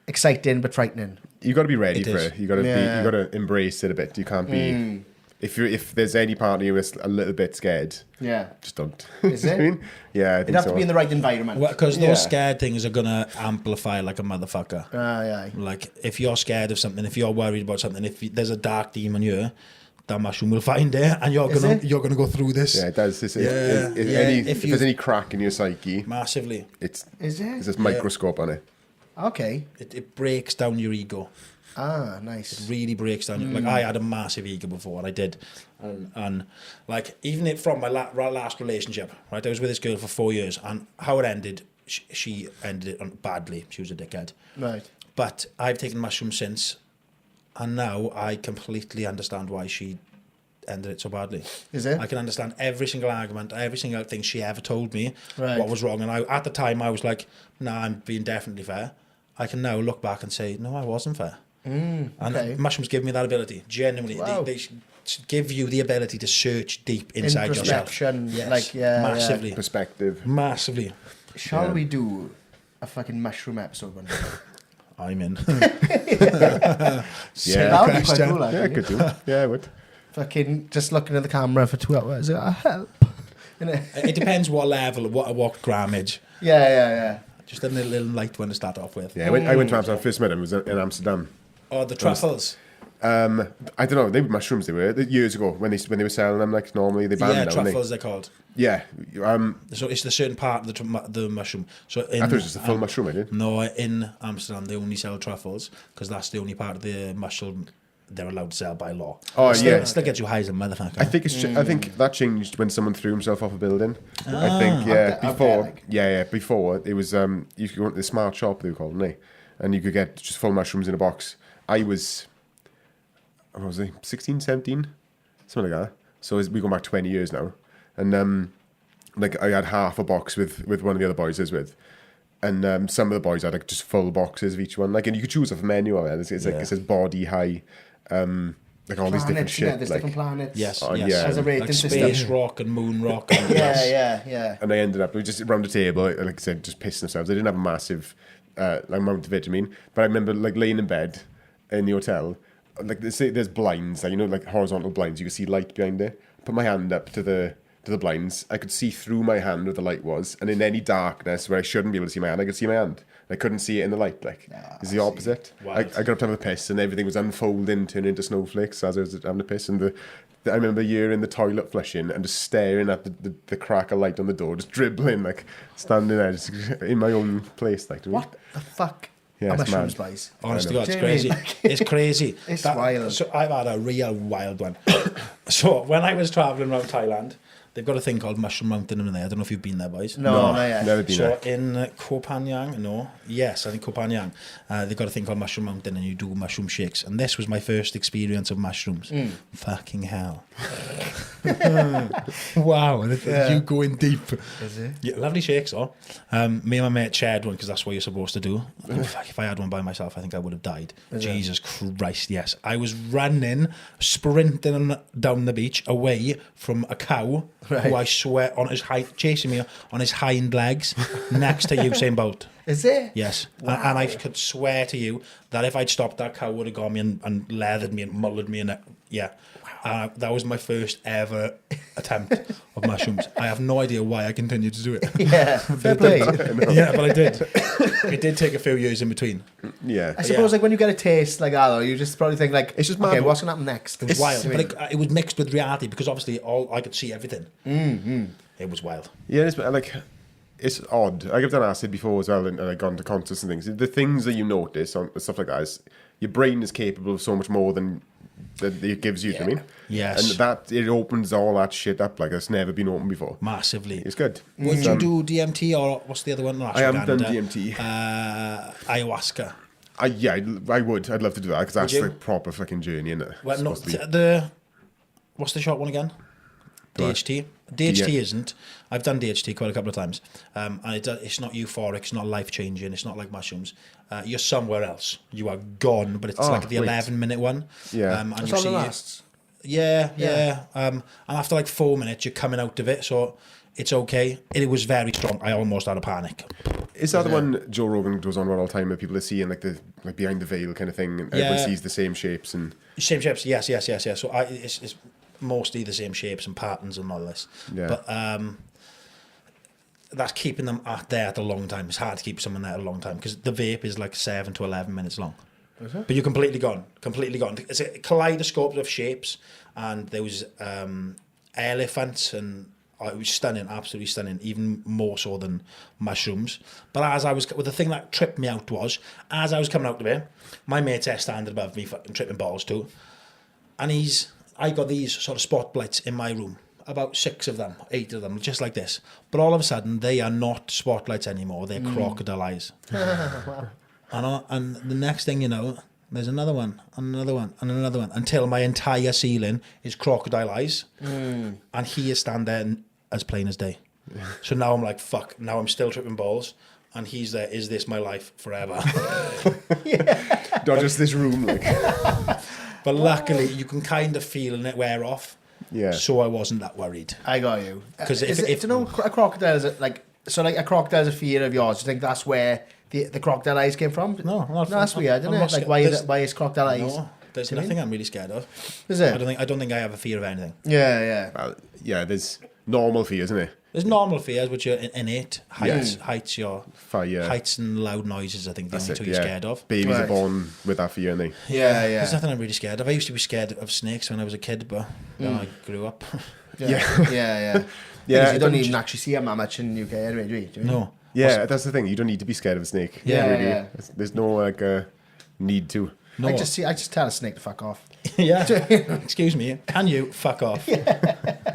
exciting but frightening. You got to be ready It for is. it. You got to Yeah. you got to embrace it a bit. You can't be if there's any part of you that's a little bit scared, Yeah. just don't. Is You know what I it? mean? Yeah, I think It'd have so. to be in the right environment. Because Yeah. those scared things are going to amplify like a motherfucker. Yeah. Like, if you're scared of something, if you're worried about something, there's a dark demon here, that mushroom will find it, and you're gonna go through this. Yeah, it does. If If there's any crack in your psyche, massively. it's Is it? there's this microscope on it. Okay. It breaks down your ego. Ah, nice. Really breaks down. Like, I had a massive ego before, and I did. And like, even from my last relationship, right, I was with this girl for 4 years, and how it ended, she ended it badly. She was a dickhead. Right. But I've taken mushrooms since, and now I completely understand why she ended it so badly. Is it? I can understand every single argument, every single thing she ever told me, Right. what was wrong. And at the time, I was like, nah, I'm being definitely fair. I can now look back and say, no, I wasn't fair. And okay. mushrooms give me that ability, genuinely. Wow. They give you the ability to search deep inside yourself. Introspection, Yes, like, yeah, massively. Perspective. Massively. Shall Yeah. we do a fucking mushroom episode one day? I'm in. That would be quite cool, Yeah, actually. could do. Yeah, I would. Fucking just looking at the camera for 2 hours. Help. Innit? It depends what level, what grammage. Yeah. Just a little light one to start off with. Yeah, I went to Amsterdam. First met him was in Amsterdam. Oh, the truffles. I don't know. They were mushrooms. They were years ago when they were selling them. Like normally they banned Yeah, them. truffles they're called. Yeah. So it's the certain part of the mushroom. So I thought it was just a full mushroom. I did. No, in Amsterdam they only sell truffles because that's the only part of the mushroom they're allowed to sell by law. Oh, Still, yeah. it still gets you high as a motherfucker. I think I think that changed when someone threw himself off a building. I think Out there, like. before it was you could go to the smart shop they were called, didn't they? And you could get just full mushrooms in a box. I was, what was I, 16, 17? Something like that. So we go back 20 years now. And like I had half a box with one of the other boys I was with. And some of the boys had like just full boxes of each one. Like, and you could choose off a menu of it. It's like Yeah. it says body high, like all these different Planets, shit. there's Like, different planets. Yes, Oh, yes. yeah. As a rating like system. space rock and moon rock. And Yeah. and I ended up, we were just around the table, like I said, just pissing themselves. I didn't have a massive amount of it, but I remember like laying in bed in the hotel, like there's blinds, like, like horizontal blinds, you can see light behind it. Put my hand up to the blinds, I could see through my hand where the light was, and in any darkness where I shouldn't be able to see my hand, I could see my hand. I couldn't see it in the light. Like, it's the opposite. I got up to have a piss, and everything was unfolding, turning into snowflakes as I was having a piss. And I remember a year in the toilet flushing and just staring at the crack of light on the door, just dribbling, like standing there, just in my own place. Like, What the fuck? Yeah, Are it's mushrooms, mad. boys? Honest to God, it's Do you know what I crazy. mean? It's crazy. It's wild. So I've had a real wild one. So when I was travelling around Thailand, they've got a thing called Mushroom Mountain in there. I don't know if you've been there, boys. No, not yet. Never been So there. in Koh Phangan, I think Koh Phangan, they've got a thing called Mushroom Mountain, and you do mushroom shakes. And this was my first experience of mushrooms. Fucking hell. Wow, you going deep. Is it? Yeah, lovely shakes, though. Me and my mate shared one because that's what you're supposed to do. And fuck, if I had one by myself, I think I would have died. Jesus Christ, yes. I was running, sprinting down the beach away from a cow who I swear chasing me on his hind legs next to Usain Bolt. Is it? Yes. Wow. And I could swear to you that if I'd stopped, that cow would have got me and leathered me and mullered me. And yeah. That was my first ever attempt of mushrooms. I have no idea why I continued to do it. Yeah, fair play. Yeah, but I did. It did take a few years in between. Yeah. I suppose like when you get a taste like that, though, you just probably think like, It's just okay, mad. what's gonna happen next? It was wild, but it was mixed with reality because obviously I could see everything. It was wild. Yeah, it's odd. I've done acid before as well, and I've gone to concerts and things. The things that you notice on stuff like that is your brain is capable of so much more than that it gives you. Yeah. I mean, Yes. and that it opens all that shit up like it's never been opened before. Massively. It's good. Would you do DMT or what's the other one? I haven't done DMT. Ayahuasca. I would. I'd love to do that because that's you? the proper fucking journey, isn't it? Well, no, Supposed to be. what's the short one again? The what? DHT. DHT isn't. I've done DHT quite a couple of times, and it's not euphoric. It's not life changing. It's not like mushrooms. You're somewhere else. You are gone, but it's like the 11-minute one. Yeah. And That's you all see it it. lasts. Yeah. And after like 4 minutes, you're coming out of it, so it's okay. It was very strong. I almost had a panic. Is that the one Joe Rogan goes on about all the time where people are seeing like behind the veil kind of thing, and everyone sees the same shapes and Same shapes, yes. So it's mostly the same shapes and patterns and all this. Yeah. But that's keeping them there at a long time. It's hard to keep someone there at a long time because the vape is like 7 to 11 minutes long. Is it? But you're completely gone. It's a kaleidoscope of shapes, and there was elephants, and it was stunning, absolutely stunning, even more so than mushrooms. But the thing that tripped me out was, as I was coming out of it, my mate's there standing above me, fucking tripping balls too, and I got these sort of spotlights in my room, about 6 of them, 8 of them, just like this. But all of a sudden, they are not spotlights anymore, they're crocodile eyes. Wow. And the next thing you know, there's another one, and another one, and another one, until my entire ceiling is crocodile eyes. And he is standing there as plain as day. So now I'm like, fuck, now I'm still tripping balls. And he's there, is this my life forever? not just this room. Like, But luckily, you can kind of feel it wear off. yeah, So I wasn't that worried. I got you. 'Cause Do you know a crocodile is like a crocodile is a fear of yours? Do you think that's where the crocodile eyes came from? No, that's weird, isn't I'm it? not Like scared. why is crocodile eyes? No, there's Do you nothing I'm really scared of. Is it? I don't think I have a fear of anything. Yeah. well, yeah. There's normal fear, isn't it? There's normal fears, which are innate. Heights, Fire. heights and loud noises, I think, the That's only it. two you're scared of. Babies are Right. born with that fear, aren't they? Yeah. There's nothing I'm really scared of. I used to be scared of snakes when I was a kid, but then I grew up. Yeah. Yeah, Because you don't don't even actually see them that much in the UK anyway, do you? No. Yeah, that's the thing. You don't need to be scared of a snake. Yeah, really. yeah. There's no like need to. No. I just tell a snake to fuck off. Yeah. Excuse me. Can you fuck off?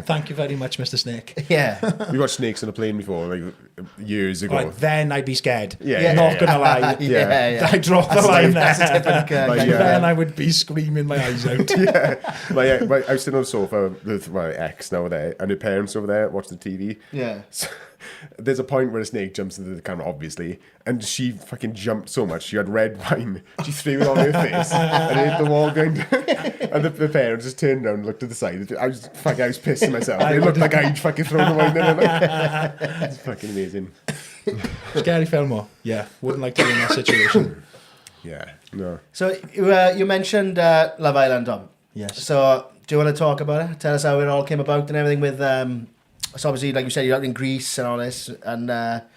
Thank you very much, Mr. Snake. Yeah. We watched snakes on a plane before, like years ago. Right, then I'd be scared. Yeah. Not gonna lie. Yeah. I dropped the That's line that's a there. typical Like, kind of, Then I would be screaming my eyes out. I was sitting on the sofa with my ex now there, and her parents over there watching the TV. Yeah. So, there's a point where a snake jumps into the camera, obviously, and she fucking jumped so much. She had red wine. She threw it on her face and it hit the wall going down. And the parents just turned around and looked to the side. I was pissing myself. It looked like I'd fucking thrown the wine in. It's fucking amazing. Scary film, more. Yeah, wouldn't like to be in that situation. Yeah, no. So you mentioned Love Island, Tom. Yes. So do you want to talk about it? Tell us how it all came about and everything with... so obviously, like you said, you're out in Greece and all this, and at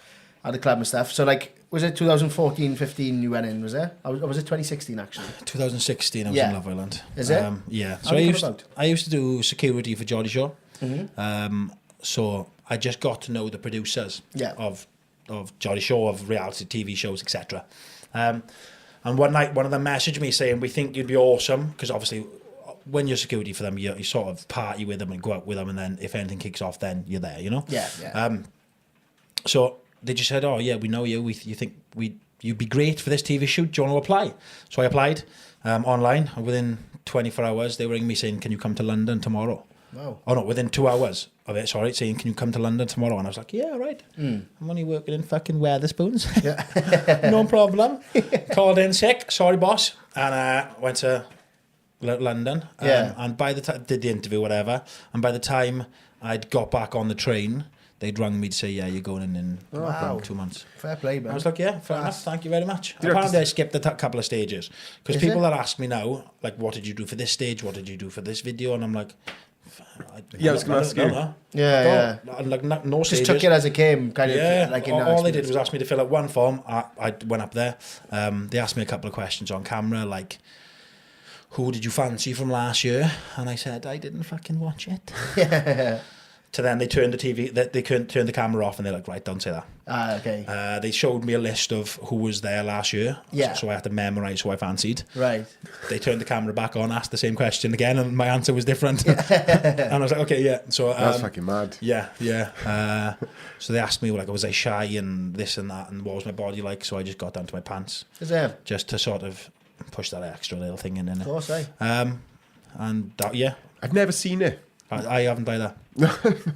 the club and stuff. So like, was it 2014-15 you went in, was it? Or was it 2016 actually? 2016 I was in Love Island. Is it? Yeah. How So did it come about? I used to do security for Geordie Shore. Mm-hmm. So I just got to know the producers of Geordie Shore, of reality TV shows, etc. And one night, one of them messaged me saying, "We think you'd be awesome," because obviously, when you're security for them, you sort of party with them and go out with them, and then if anything kicks off, then you're there, you know? Yeah. So they just said, "Oh yeah, we know you. You think you'd be great for this TV shoot. Do you want to apply?" So I applied online, and within 24 hours, they were ringing me saying, "Can you come to London tomorrow?" Wow. Oh no, within 2 hours of it, saying, "Can you come to London tomorrow?" And I was like, "Yeah, right. I'm only working in fucking Weatherspoons. No problem." Called in sick. Sorry, boss. And went to London. And by the time did the interview, whatever. And by the time I'd got back on the train, they'd rung me to say, "Yeah, you're going in Wow. 2 months." Fair play, man. I was like, "Yeah, fair enough. Thank you very much." You Apparently, I skipped a couple of stages because Is people it? that ask me now, like, "What did you do for this stage? What did you do for this video?" And I'm like, Yeah, I was gonna ask you. Yeah. Like no Just stages. took it as it came, kind of. Yeah, Like in all they did was ask me to fill out one form. I went up there. They asked me a couple of questions on camera, like, "Who did you fancy from last year?" And I said, "I didn't fucking watch it." So then they turned the TV, they couldn't turn the camera off, and they're like, "Right, don't say that." Okay. They showed me a list of who was there last year. Yeah. So I had to memorise who I fancied. Right. They turned the camera back on, asked the same question again, and my answer was different. And I was like, "Okay, yeah." So That's fucking mad. yeah. So they asked me, like, was I shy and this and that, and what was my body like? So I just got down to my pants, Is it? just to sort of push that extra little thing in. Of course, eh? And that, yeah, I've never seen it. I haven't either.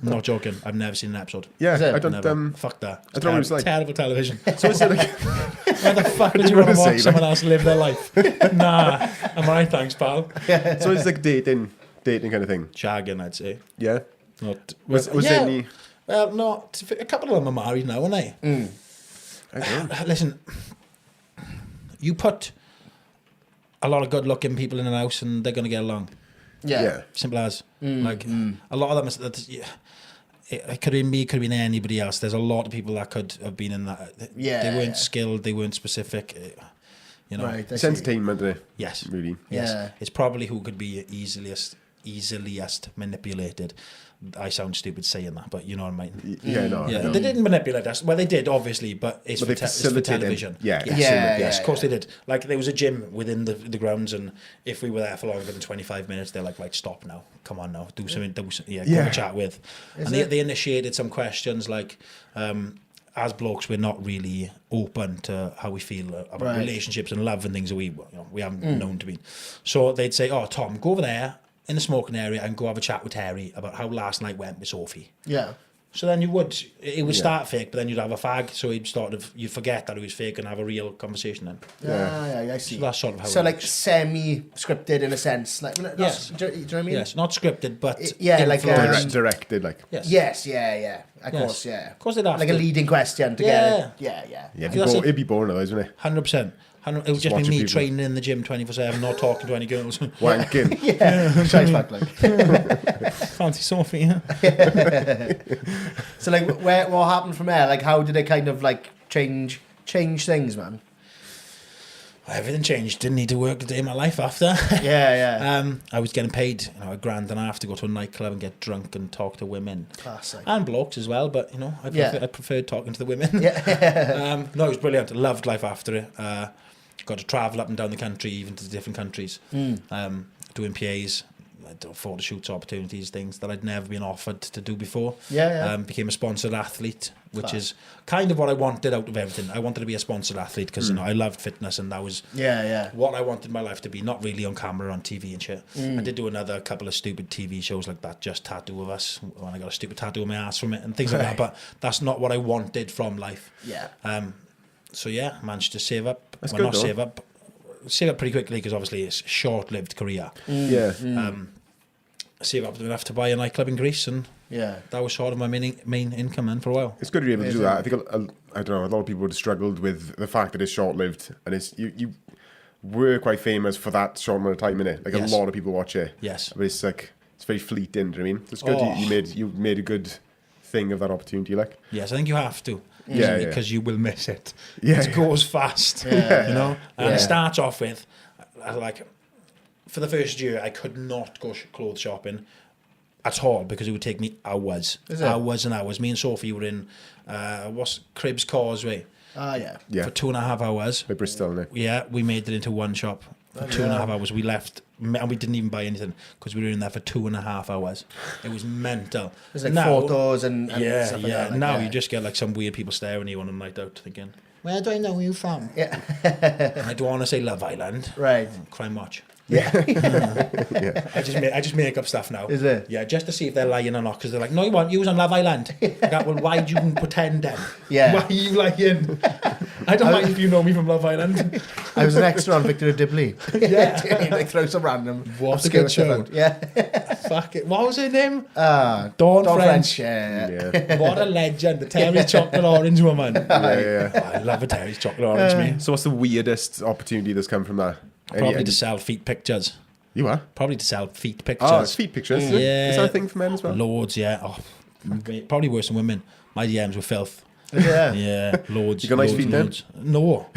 Not joking. I've never seen an episode. Yeah, Is it? I don't. Never. Fuck that. I don't know what it's like. Terrible television. So is it like? Why the fuck would you What want do to you watch say, someone else live their life? Nah, I'm alright, thanks, pal. So it's like dating kind of thing. Shagging, I'd say. Yeah. Not Was yeah. there any? Well, no. A couple of them are married now, aren't they? I don't know. Listen, you put a lot of good-looking people in an house, and they're going to get along. Yeah. Simple as. Like a lot of them. It could have been me. It could have been anybody else. There's a lot of people that could have been in that. Yeah. They weren't skilled. They weren't specific. You know. Right. I It's see. entertainment, isn't it? Yes. Really. Yes. Yeah. It's probably who could be easiest manipulated. I sound stupid saying that, but you know what I mean. Yeah, no. Yeah, no. they didn't manipulate us. Well, they did, obviously, but it's, But for, they it's for facilitated. television. Yeah. Yes, Yeah, yes, yeah, of course they did. Like, there was a gym within the grounds, and if we were there for longer than 25 minutes, they're like, "Right, stop now. Come on now. Do something. Go have a chat with." Is and it? they initiated some questions like, as blokes, we're not really open to how we feel about Right. relationships and love and things that we haven't known to be. So they'd say, "Oh, Tom, go over there in the smoking area and go have a chat with Terry about how last night went with Sophie." Yeah. So then it would start fake, but then you'd have a fag, so you'd forget that it was fake and have a real conversation then. Yeah, I see. So that's sort of how So it like works. semi-scripted in a sense, like not, Yes. Do you know what I mean? Yes, not scripted, but Yeah, like, influenced. Directed, like. Yes. Yes, yeah. Of Yes. course, yeah. Of course they'd have like to. a leading question to Yeah. get it. Yeah. Yeah, That's it. it'd be boring otherwise, wouldn't it? 100%. It would just be watching me people. training in the gym 24/7, not talking to any girls. Wanking. Yeah, tries back like. Fancy Sophie. So like, what happened from there? Like, how did it kind of like change things, man? Everything changed. Didn't need to work a day in my life after. Yeah. I was getting paid $1,500 to go to a nightclub and get drunk and talk to women. Classic. And blokes as well, but I preferred talking to the women. Yeah. No, it was brilliant. I loved life after it. Got to travel up and down the country, even to different countries, doing PAs. photo shoots, opportunities, things that I'd never been offered to do before. Yeah. Became a sponsored athlete, which is kind of what I wanted out of everything. I wanted to be a sponsored athlete because you know I loved fitness, and that was what I wanted my life to be. Not really on camera, on TV and shit. I did do another couple of stupid TV shows like that, Just Tattoo of Us, when I got a stupid tattoo on my ass from it and things like that. But that's not what I wanted from life. Yeah. So yeah, managed to save up. That's good, though. Save up pretty quickly because obviously it's a short-lived career. Yeah. Save up enough to buy a nightclub in Greece, and that was sort of my main income then for a while. It's good to be able to do that. I think I don't know. A lot of people would have struggled with the fact that it's short-lived, and it's you were quite famous for that short amount of time in it. Like a lot of people watch it. Yes, but it's like it's very fleeting. Do you know what I mean? It's good. You made a good thing of that opportunity. Like yes, I think you have to. Because you will miss it. Yeah, it goes fast. You know, and it starts off with like for the first year I could not go clothes shopping at all because it would take me hours and hours. Me and Sophie were in what's Cribs Causeway. For 2.5 hours. By Bristol, innit? Yeah, we made it into one shop. For 2.5 hours, we left, and we didn't even buy anything because we were in there for 2.5 hours. It was mental. There's like photos and stuff like that. Like, now you just get like some weird people staring at you on a night out, thinking, "Where do I know you from?" Yeah, I don't want to say Love Island. Right. Crime Watch. Yeah. I just make up stuff now. Is it? Yeah, just to see if they're lying or not, because they're like, "No, you want you was on Love Island." Like, well, why do you pretend then? Yeah. Why are you lying? I don't mind if you know me from Love Island. I was an extra on Victor Dibley. Yeah. Like throw some random. What a good show. Yeah. Fuck it. What was her name? Dawn French. Yeah. What a legend. The Terry's chocolate orange woman. Yeah. I love a Terry's chocolate orange, me. So what's the weirdest opportunity that's come from that? Probably to sell feet pictures. You are? Probably to sell feet pictures. Oh, it's feet pictures. Yeah. Is that a thing for men as well? Loads, yeah. Oh, probably worse than women. My DMs were filth. Yeah. Yeah, loads. You got nice feet then? No.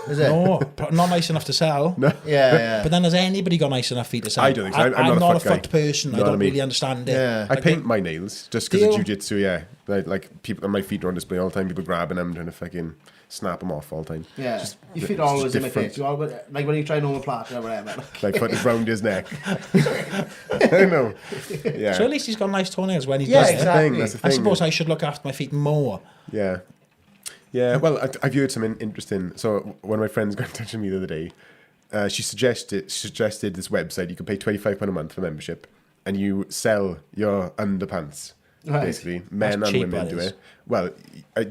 Is it? No, not nice enough to sell. No. Yeah. But then has anybody got nice enough feet to sell? I don't think so. I'm not a foot foot person. No, I don't I mean, really understand it. Yeah. I paint my nails just because of Do you? jiu-jitsu, yeah. Like people, my feet are on display all the time. People grabbing them, trying to fucking snap them off all the time. Yeah. Just, Your feet it's are always just in my different. face. You all, like when you try normal platter or whatever. Like put it round his neck. I know. Yeah. So at least he's got nice toenails when he Yeah, does it. exactly. That's the I thing. suppose I should look after my feet more. Yeah. Yeah, well, I've heard something interesting. So one of my friends got in touch with me the other day. She suggested this website. You can pay £25 a month for membership, and you sell your underpants. Right. Basically, men That's and cheap, women that do is. it. Well,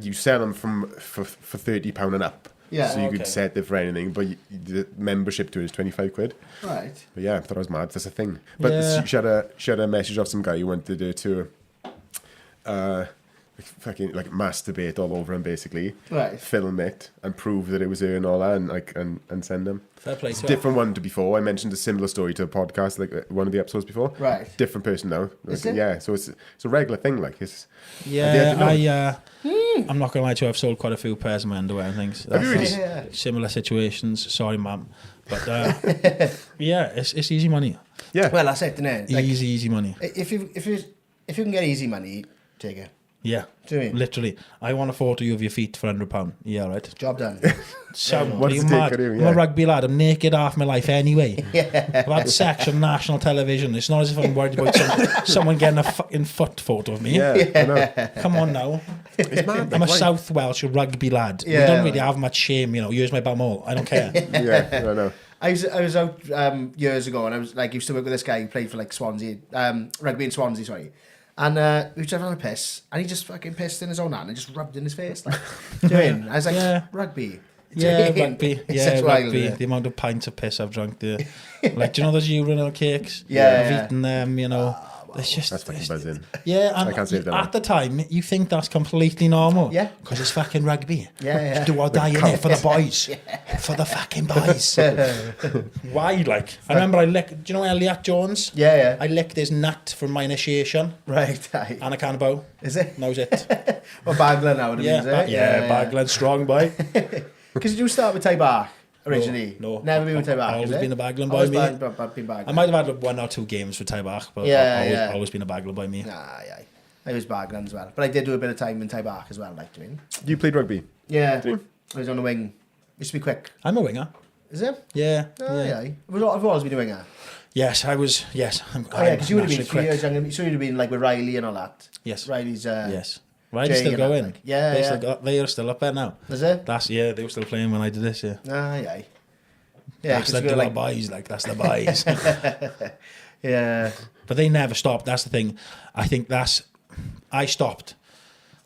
you sell them for £30 and up. Yeah. So you Okay. could set it for anything, but the membership to it is £25. Right. But yeah, I thought it was mad. That's a thing. But Yeah. she had a message of some guy who wanted to fucking like masturbate all over him, basically. Right. Film it and prove that it was her and all that, and like and send them. Fair play It's to a different one to before. I mentioned a similar story to a podcast, like one of the episodes before. Right. Different person now. Is Like, it? yeah. So it's a regular thing. Like it's. Yeah, I'm not gonna lie to you. I've sold quite a few pairs of my underwear and things. Have you really? Yeah. Similar situations. Sorry, ma'am, but yeah, it's easy money. Yeah. Well, that's it, isn't it? Like, Easy money. if you can get easy money, take it. Yeah, Do you mean? literally. I want a photo of your feet for £100. Yeah, right. Job done. So, What are you does it take mad? of you? I'm Yeah. a rugby lad. I'm naked half my life anyway. I've had sex on national television. It's not as if I'm worried about someone getting a fucking foot photo of me. Yeah. I know. Come on now. It's mad. I'm a like, South Welsh rugby lad. Yeah, we don't really right. have much shame, you know. Here's my bum hole. I don't care. Yeah. I know. I was out years ago, and I was like used to work with this guy who played for like Swansea, rugby in Swansea, sorry. And we were just having a piss, and he just fucking pissed in his own hand and just rubbed it in his face. Like, do you know what I mean? I was like, Yeah. rugby. Yeah, Do you know what I mean? rugby. It's Yeah, such wild, rugby. isn't it? The amount of pints of piss I've drunk there. Like, do you know those urinal cakes? Yeah, I've yeah. eaten them, you know. It's just... That's fucking buzzing. Yeah, and I can't say that. at the time, you think that's completely normal. Yeah. Because it's fucking rugby. Yeah, yeah. Just do or die in it for the boys. For the fucking boys. Why, like? I remember I licked... Do you know Elliot Jones? Yeah, yeah. I licked his nut for my initiation. Right, aye. And I can't bow. Is it? That was it. Well, Bagler now, Yeah, is it? Bagland strong boy. Because you start with Ty Bach originally? No. Never been with Ty Bach, Always is it? been a Bagland boy, Always me. been Bagler. I might have had 1 or 2 games for Tybach, but always been a bagler by me. Aye. I was Bagland as well. But I did do a bit of time in Ty Bach as well, like doing. You played rugby. Yeah. Did you? I was on the wing. Used to be quick. I'm a winger. Is it? Yeah. Aye. I've always been a winger. Yes, I was. Yes, I'm. Oh, yeah, because you would have been naturally 3 quick. years younger. So you'd have been like with Riley and all that. Yes. Riley's. Yes. Riley's Jay still and that, going. like. Yeah, they yeah. they are still up there now. Is it? They were still playing when I did this. Yeah. Yeah. That's the boys. Like that's the boys. Yeah. But they never stopped. That's the thing. I think I stopped.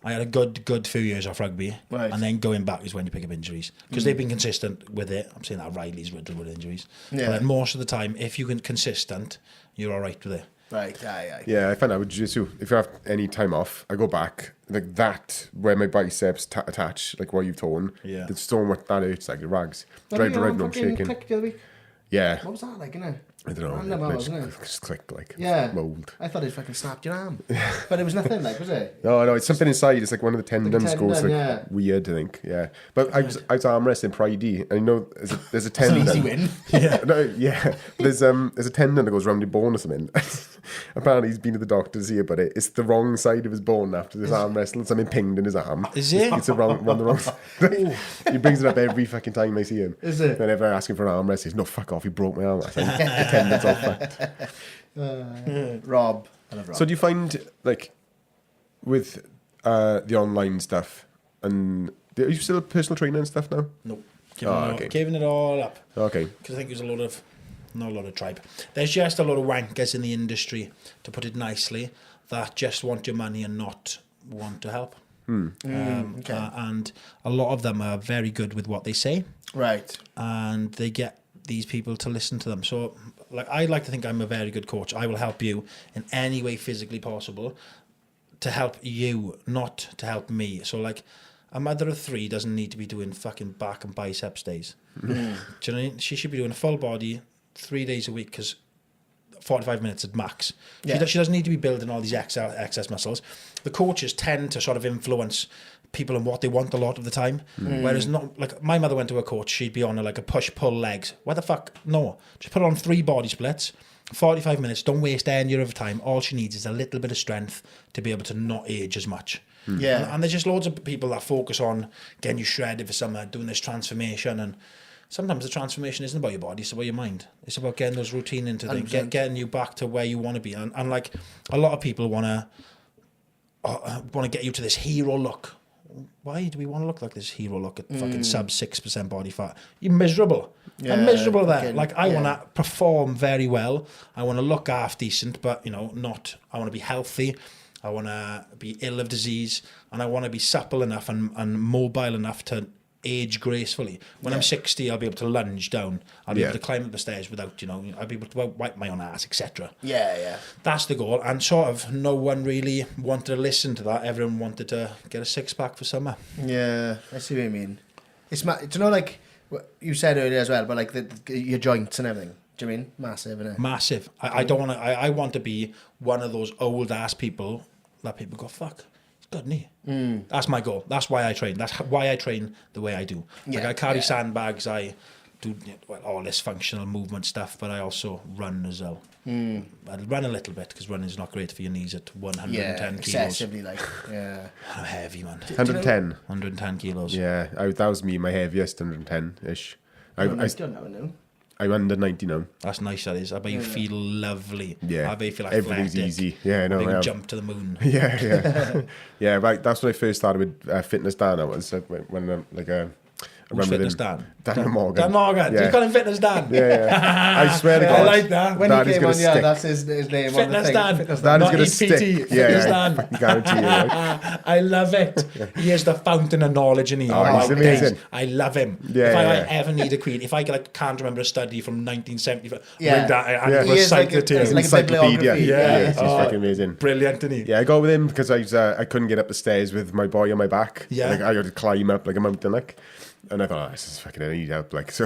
I had a good few years off rugby, right. And then going back is when you pick up injuries because they've been consistent with it. I'm saying that Riley's riddled with injuries, yeah. But most of the time, if you can consistent, you're all right with it. Right, aye. Yeah, I find out with jiu-jitsu, if I have any time off, I go back, like that, where my biceps attach, like where you've torn, Yeah. it's so much that hurts, like it rags. What Drive were you no on shaking. fucking click the other week? Yeah. What was that like, innit? I don't know. Random, It wasn't it? just clicked like Yeah. mold. I thought it fucking snapped your arm. But it was nothing like, was it? No, it's something inside. It's like one of the tendons tendon, goes like yeah. weird, I think. Yeah. But I was arm wrestling Pride D, and you know there's a tendon. Easy win. Yeah. No, yeah. There's a tendon that goes around your bone or something. Apparently he's been to the doctors here, but it's the wrong side of his bone after this arm wrestle. Something pinged in his arm. Is it? It's the wrong side. He brings it up every fucking time I see him. Is it? Whenever I ask him for an arm wrestle, he's no, fuck off, he broke my arm. I think the tendon's all fucked. Rob. I love Rob. So do you find, like, with the online stuff, and are you still a personal trainer and stuff now? Nope. Okay. Giving it all up. Okay. Because I think there's not a lot of tribe. There's just a lot of wankers in the industry, to put it nicely, that just want your money and not want to help. Okay. And a lot of them are very good with what they say, Right. and they get these people to listen to them. So, like, I like to think I'm a very good coach. I will help you in any way physically possible to help you, not to help me. So, like, a mother of 3 doesn't need to be doing fucking back and biceps days. Do you know what I mean? She should be doing a full body 3 days a week, because 45 minutes at max. Yeah. She doesn't need to be building all these excess muscles. The coaches tend to sort of influence people and what they want a lot of the time. Whereas not, like, my mother went to a coach, she'd be on a, like a push-pull legs. What the fuck? No. Just put her on 3 body splits, 45 minutes, don't waste any of her time. All she needs is a little bit of strength to be able to not age as much. Yeah. And there's just loads of people that focus on getting you shredded for summer, doing this transformation, and sometimes the transformation isn't about your body, it's about your mind. It's about getting those routine into things, getting you back to where you want to be. And like, a lot of people want to get you to this hero look. Why do we want to look like this hero look at fucking sub 6% body fat? You're miserable. Yeah, I'm miserable there. fucking- Like, I yeah. want to perform very well. I want to look half decent, but, you know, not. I want to be healthy. I want to be ill of disease, and I want to be supple enough and mobile enough to age gracefully. When I'm 60, I'll be able to lunge down. I'll be able to climb up the stairs without, you know, I'll be able to wipe my own ass, etc. Yeah. That's the goal. And sort of no one really wanted to listen to that. Everyone wanted to get a 6-pack for summer. Yeah, I see what you mean. It's do you know, like what you said earlier as well, but like your joints and everything. Do you mean massive? Isn't it? Massive. I don't want to. I want to be one of those old ass people that people go, fuck, he's got a knee. That's my goal. That's why I train. That's why I train the way I do. Like, I carry sandbags. I do all this functional movement stuff, but I also run as well. I run a little bit because running is not great for your knees at 110 kilos. Excessively, like, yeah. I'm heavy, man. 110. 110 kilos. Yeah, that was me, my heaviest, 110-ish. I don't know. I'm under 90 now. That's nice, that is. I bet you feel lovely. Yeah. I bet you feel like Everything's easy. Yeah, I know. I bet you I can am. jump to the moon. Yeah. Yeah, right. That's when I first started with Fitness Dan. I was when like a... Who's Fitness Dan? Dan Morgan. Dan Morgan. Yeah. You call him Fitness Dan? Yeah. I swear to I God. like that. When That he is came gonna on, yeah, stick. that's his name on the Fitness thing. Dan. Fitness That is Not going to eat stick. PT. Yeah, Fitness I Dan. guarantee you. Right? I love it. He is the fountain of knowledge, and he. Oh, he's amazing. I love him. Yeah, if I yeah. ever need a queen, if I can't remember a study from 1975, Yeah. bring that and Yeah. He is recite like it to it's you. like a Encyclopedia. bibliography. Yeah. He's fucking amazing. Brilliant, isn't he? Yeah, I go with him because I couldn't get up the stairs with my boy on my back. Yeah. Like, I had to climb up like a mountain, like. And I thought, this is fucking, I need help. Like, so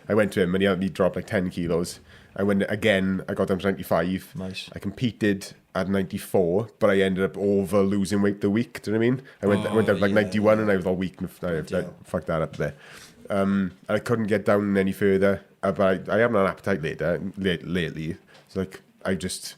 I went to him and he helped me drop like 10 kilos. I went again, I got down to 95. Nice. I competed at 94, but I ended up over losing weight the week. Do you know what I mean? I went down to like 91 and I was all weak and I fucked that up there. And I couldn't get down any further. But I haven't had an appetite lately. So like, I just...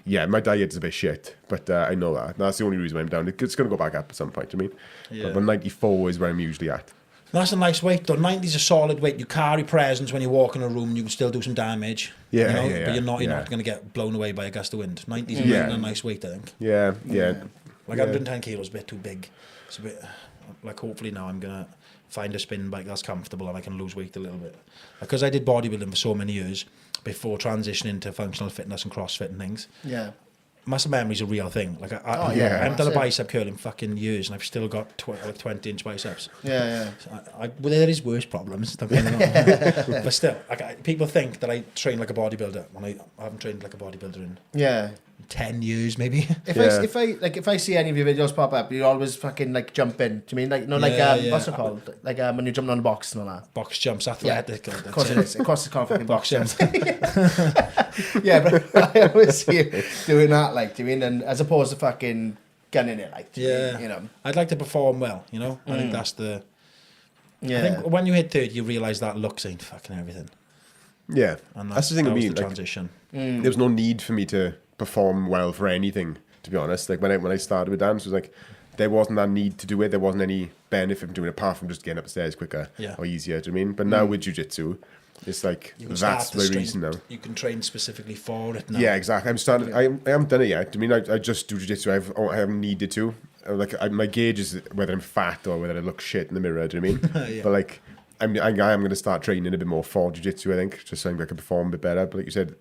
Yeah, my diet's a bit shit, but I know that. That's the only reason why I'm down. It's going to go back up at some point, I mean. Yeah. But 94 is where I'm usually at. That's a nice weight though. 90's a solid weight. You carry presence when you walk in a room. You can still do some damage. Yeah, you know? yeah, But you're not yeah. going to get blown away by a gust of wind. 90's a nice weight, I think. Yeah. Like 110 kilos is a bit too big. It's a bit like hopefully now I'm gonna find a spin bike that's comfortable and I can lose weight a little bit. Because I did bodybuilding for so many years before transitioning to functional fitness and CrossFit and things. Yeah. Muscle memory's a real thing. Like I haven't done a bicep curl in fucking years, and I've still got 20-inch biceps. Yeah. So well, there is worse problems. Don't get me wrong. But still, like people think that I train like a bodybuilder when I haven't trained like a bodybuilder in 10 years, maybe. If I see any of your videos pop up, you always fucking like jump in. Do you mean like what's it called? Like when you're jumping on the box and all that. Box jumps, athletic. Yeah, of course it is. Of course it's called fucking box jumps. jumps. Yeah, but I always see you doing that, like, do you mean? And as opposed to fucking gunning it, like, you know. I'd like to perform well, you know. I think that's the. Yeah. I think when you hit 30, you realise that looks ain't fucking everything. Yeah, And that's the thing with me. The Like, transition. there was no need for me to perform well for anything, to be honest. Like when I started with dance, it was like there wasn't that need to do it. There wasn't any benefit from doing it apart from just getting upstairs quicker or easier. Do you know what I mean? But now with jiu-jitsu, it's like that's the reason now. You can train specifically for it now. Yeah, exactly. I'm starting. I haven't done it yet. I mean, I just do jiu-jitsu. I haven't needed to. My gauge is whether I'm fat or whether I look shit in the mirror. Do you know what I mean? But like, I am going to start training a bit more for jiu-jitsu, I think, just so I can perform a bit better. But like you said,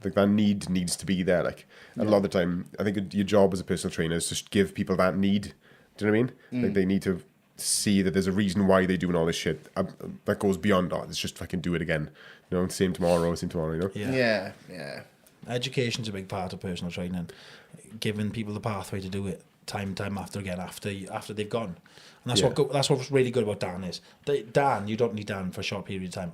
like that need needs to be there. Like a lot of the time, I think your job as a personal trainer is to give people that need. Do you know what I mean? Like they need to see that there's a reason why they're doing all this shit that goes beyond, let's just fucking do it again. You know, same tomorrow, you know? Yeah. Education's a big part of personal training. Giving people the pathway to do it time after again after they've gone. And that's what's really good about Dan is. Dan, you don't need Dan for a short period of time.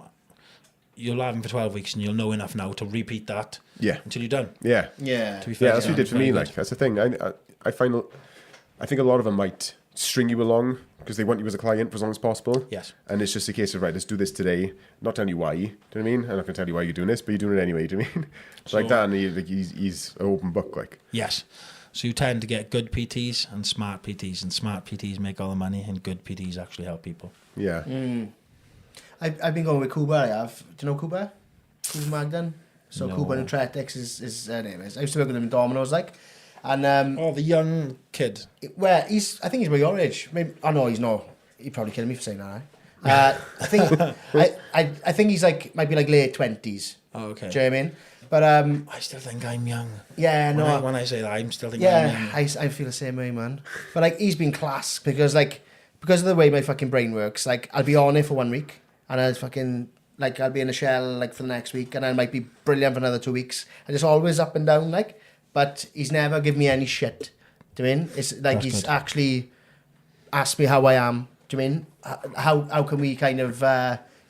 You'll have him for 12 weeks and you'll know enough now to repeat that until you're done. Yeah. To be fair, that's what he did for me. Like, that's the thing. I think a lot of them might string you along because they want you as a client for as long as possible. Yes. And it's just a case of, right, let's do this today. Not telling you why. Do you know what I mean? I'm not going to tell you why you're doing this, but you're doing it anyway. Do you know what I mean? So like that, and he's an open book. Like. Yes. So you tend to get good PTs and smart PTs make all the money, and good PTs actually help people. Yeah. I've been going with Kuba, I have. Do you know Kuba? Kuba Magdan? So No. Kuba Nutretics is her name is. I used to work with him in Domino's, like. And the young kid. I think he's about your age. Maybe, no, he's not. He'd probably kill me for saying that. I think I think he's like might be like late 20s. Oh, okay. Do you know what I mean? But I still think I'm young. Yeah, no. When I say that, I'm still thinking I'm young. I feel the same way, man. But like he's been class because of the way my fucking brain works. Like I'll be on it for 1 week and I'll be in a shell like for the next week and I might be brilliant for another 2 weeks. And it's always up and down like. But he's never given me any shit. Do you mean? It's like That's he's good. actually asked me how I am. Do you mean? How can we kind of?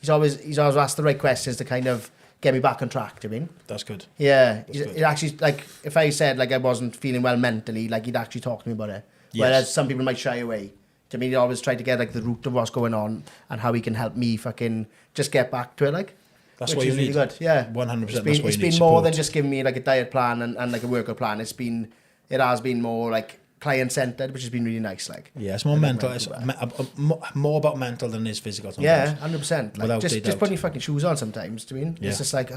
He's always asked the right questions to kind of get me back on track. Do you mean? That's good. Yeah. That's good. It actually like if I said like I wasn't feeling well mentally, like he'd actually talk to me about it. Yes. Whereas some people might shy away. Do you mean? He always try to get like the root of what's going on and how he can help me fucking just get back to it. Like. That's Which what you is need. really good. Yeah, 100%. It's been more than just giving me like a diet plan and like a workout plan. It has been more like client centered, which has been really nice. Like it's more mental. It's more about mental than it is physical. yeah, Sometimes. 100%. Like just putting your fucking shoes on sometimes. Do you mean? It's just like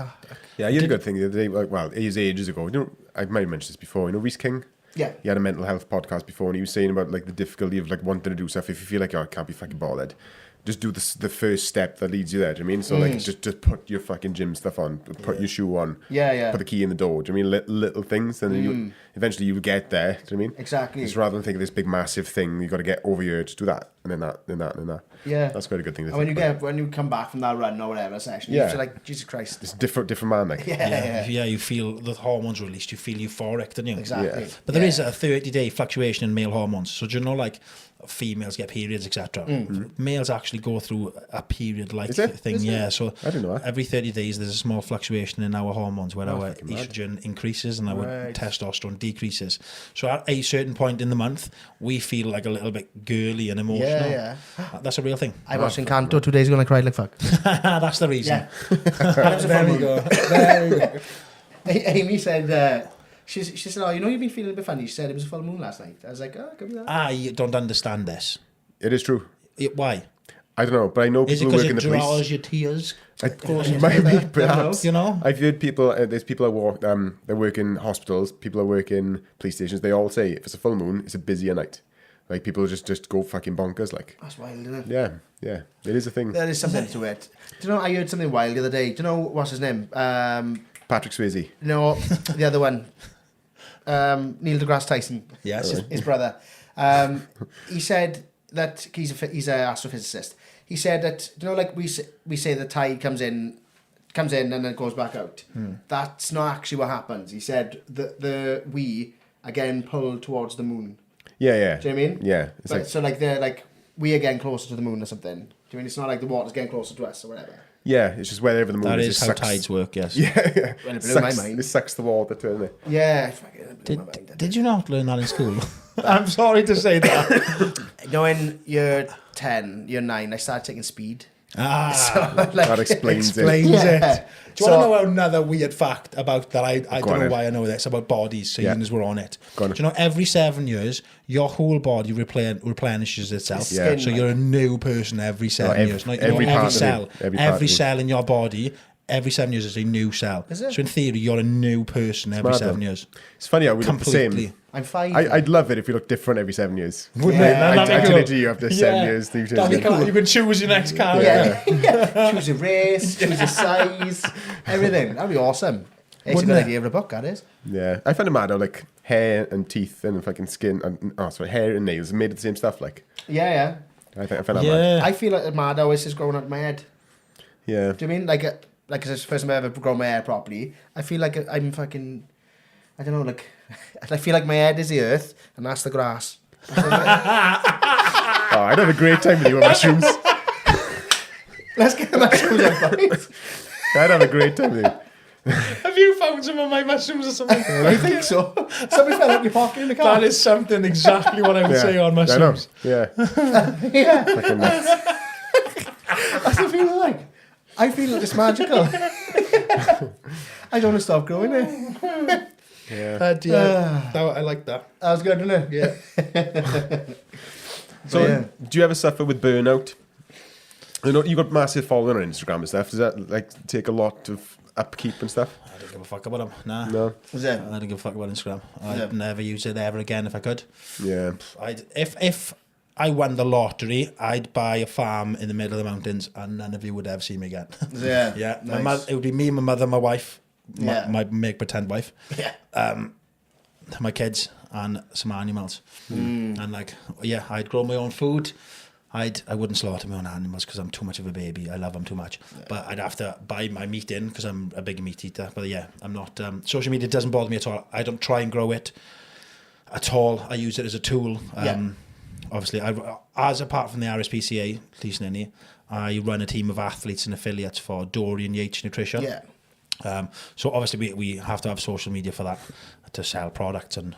Yeah, you had a good thing the other day. Like, well, ages ago. You know, I might have mentioned this before. You know, Reece King. yeah, He had a mental health podcast before, and he was saying about like the difficulty of like wanting to do stuff. If you feel like I can't be fucking bothered, just do the first step that leads you there. Do you know what I mean? So like just put your fucking gym stuff on, put your shoe on, put the key in the door. Do you know what I mean? Little things, and then you eventually you'll get there. Do you know what I mean? Exactly. Just rather than think of this big massive thing, you got to get over here. Just do that, and then that, and that. Yeah, that's quite a good thing. To and think when you come back from that run or whatever session, you feel like Jesus Christ. it's different man. Like You feel the hormones released. You feel euphoric, don't you? Exactly. Yeah. But there is a 30-day fluctuation in male hormones. So do you know, like females get periods, etc. Males actually go through a period-like thing. Is it? Yeah. So I didn't know that. every 30 days, there's a small fluctuation in our hormones where our fucking mad. estrogen increases and our Right. testosterone decreases. So at a certain point in the month, we feel like a little bit girly and emotional. Yeah. That's a real thing. I watched Encanto 2 days ago and I cried like fuck. That's the reason. Yeah. There we go. There we go. Amy said. She said, "Oh, you know, you've been feeling a bit funny." She said it was a full moon last night. I was like, "Oh, could be that." I don't understand this. It is true. Why? I don't know, but I know Is it people who because work in it the draws police. your tears? It might be, perhaps. You know? I've heard people, there's people that work in hospitals, people that work in police stations, they all say if it's a full moon, it's a busier night. Like, people just go fucking bonkers, like. That's wild, isn't it? Yeah. It is a thing. There is something to it. Do you know, I heard something wild the other day. Do you know, what's his name? Patrick Swayze. No, the other one. Neil deGrasse Tyson. Yes. His brother. He said that he's an astrophysicist. He said that, you know, like we say the tide comes in and then it goes back out. That's not actually what happens. He said that we again pull towards the moon. Yeah. Do you know what I mean? Yeah. So like they're like we are getting closer to the moon or something. Do you mean it's not like the water's getting closer to us or whatever? Yeah, it's just wherever the moon That is. is it how sucks. tides work, yes. Yeah. Well, it blew my mind. It sucks the water to, doesn't it? Yeah. It blew my mind. Did you not learn that in school? I'm sorry to say that. You know, in year 10, year 9, I started taking speed. Ah, Like, That explains it. Yeah. it. Do you want to know another weird fact about that? I Go don't on know then. why I know this about bodies, seeing as we're on it. Go on. Do you know every 7 years your whole body replenishes itself? Yeah. So you're a new person every 7 every- years. Not every every part of cell, you, every part of every you. cell in your body. Every 7 years is a new cell. Is it? So in theory, you're a new person every mad, 7 though. years. It's funny how we look the Completely. same. I'm 5. I'd love it if you look different every 7 years. Wouldn't Yeah, it? I That'd be did it cool. to you after 7 years. That'd be cool. You can choose your next car. Yeah. Choose a race, choose a size, everything. That'd be awesome. It's a Wouldn't good it? idea of a book, that is. Yeah, I find it mad how like hair and teeth and fucking skin and hair and nails are made of the same stuff. Like Yeah. I find that mad. Yeah. I feel like mad how this is growing out of my head. Yeah, Do you mean? Like it's the first time I've ever grown my hair properly. I feel like I'm fucking, I don't know, like, I feel like my head is the earth and that's the grass. oh, I'd have a great time with you on mushrooms. Let's get the mushrooms out, boys. I'd have a great time with you. Have you found some of my mushrooms or something? I think so. Somebody fell out your pocket in the car. That is something exactly what I would say on I know. mushrooms. Yeah, Yeah. fucking nuts. That's what I feel like. I feel like it's magical. I don't want to stop growing it. Yeah. I like that. That was good, wasn't it? Yeah. So, Yeah. do you ever suffer with burnout? I know you got massive following on Instagram and stuff. Does that like take a lot of upkeep and stuff? I don't give a fuck about them. Nah. No. Was it? I don't give a fuck about Instagram. I'd Yeah. never use it ever again if I could. Yeah. If I won the lottery, I'd buy a farm in the middle of the mountains and none of you would ever see me again. Yeah. Yeah. Nice. It would be me, my mother, my wife, Yeah. my make pretend wife, Yeah. my kids and some animals. And like, yeah, I'd grow my own food. I wouldn't slaughter my own animals because I'm too much of a baby. I love them too much. But I'd have to buy my meat in because I'm a big meat eater. But yeah, I'm not. Social media doesn't bother me at all. I don't try and grow it at all. I use it as a tool. Obviously, as apart from the RSPCA, Llys Nini, I run a team of athletes and affiliates for Dorian Yates Nutrition. Yeah. So obviously we have to have social media for that to sell products and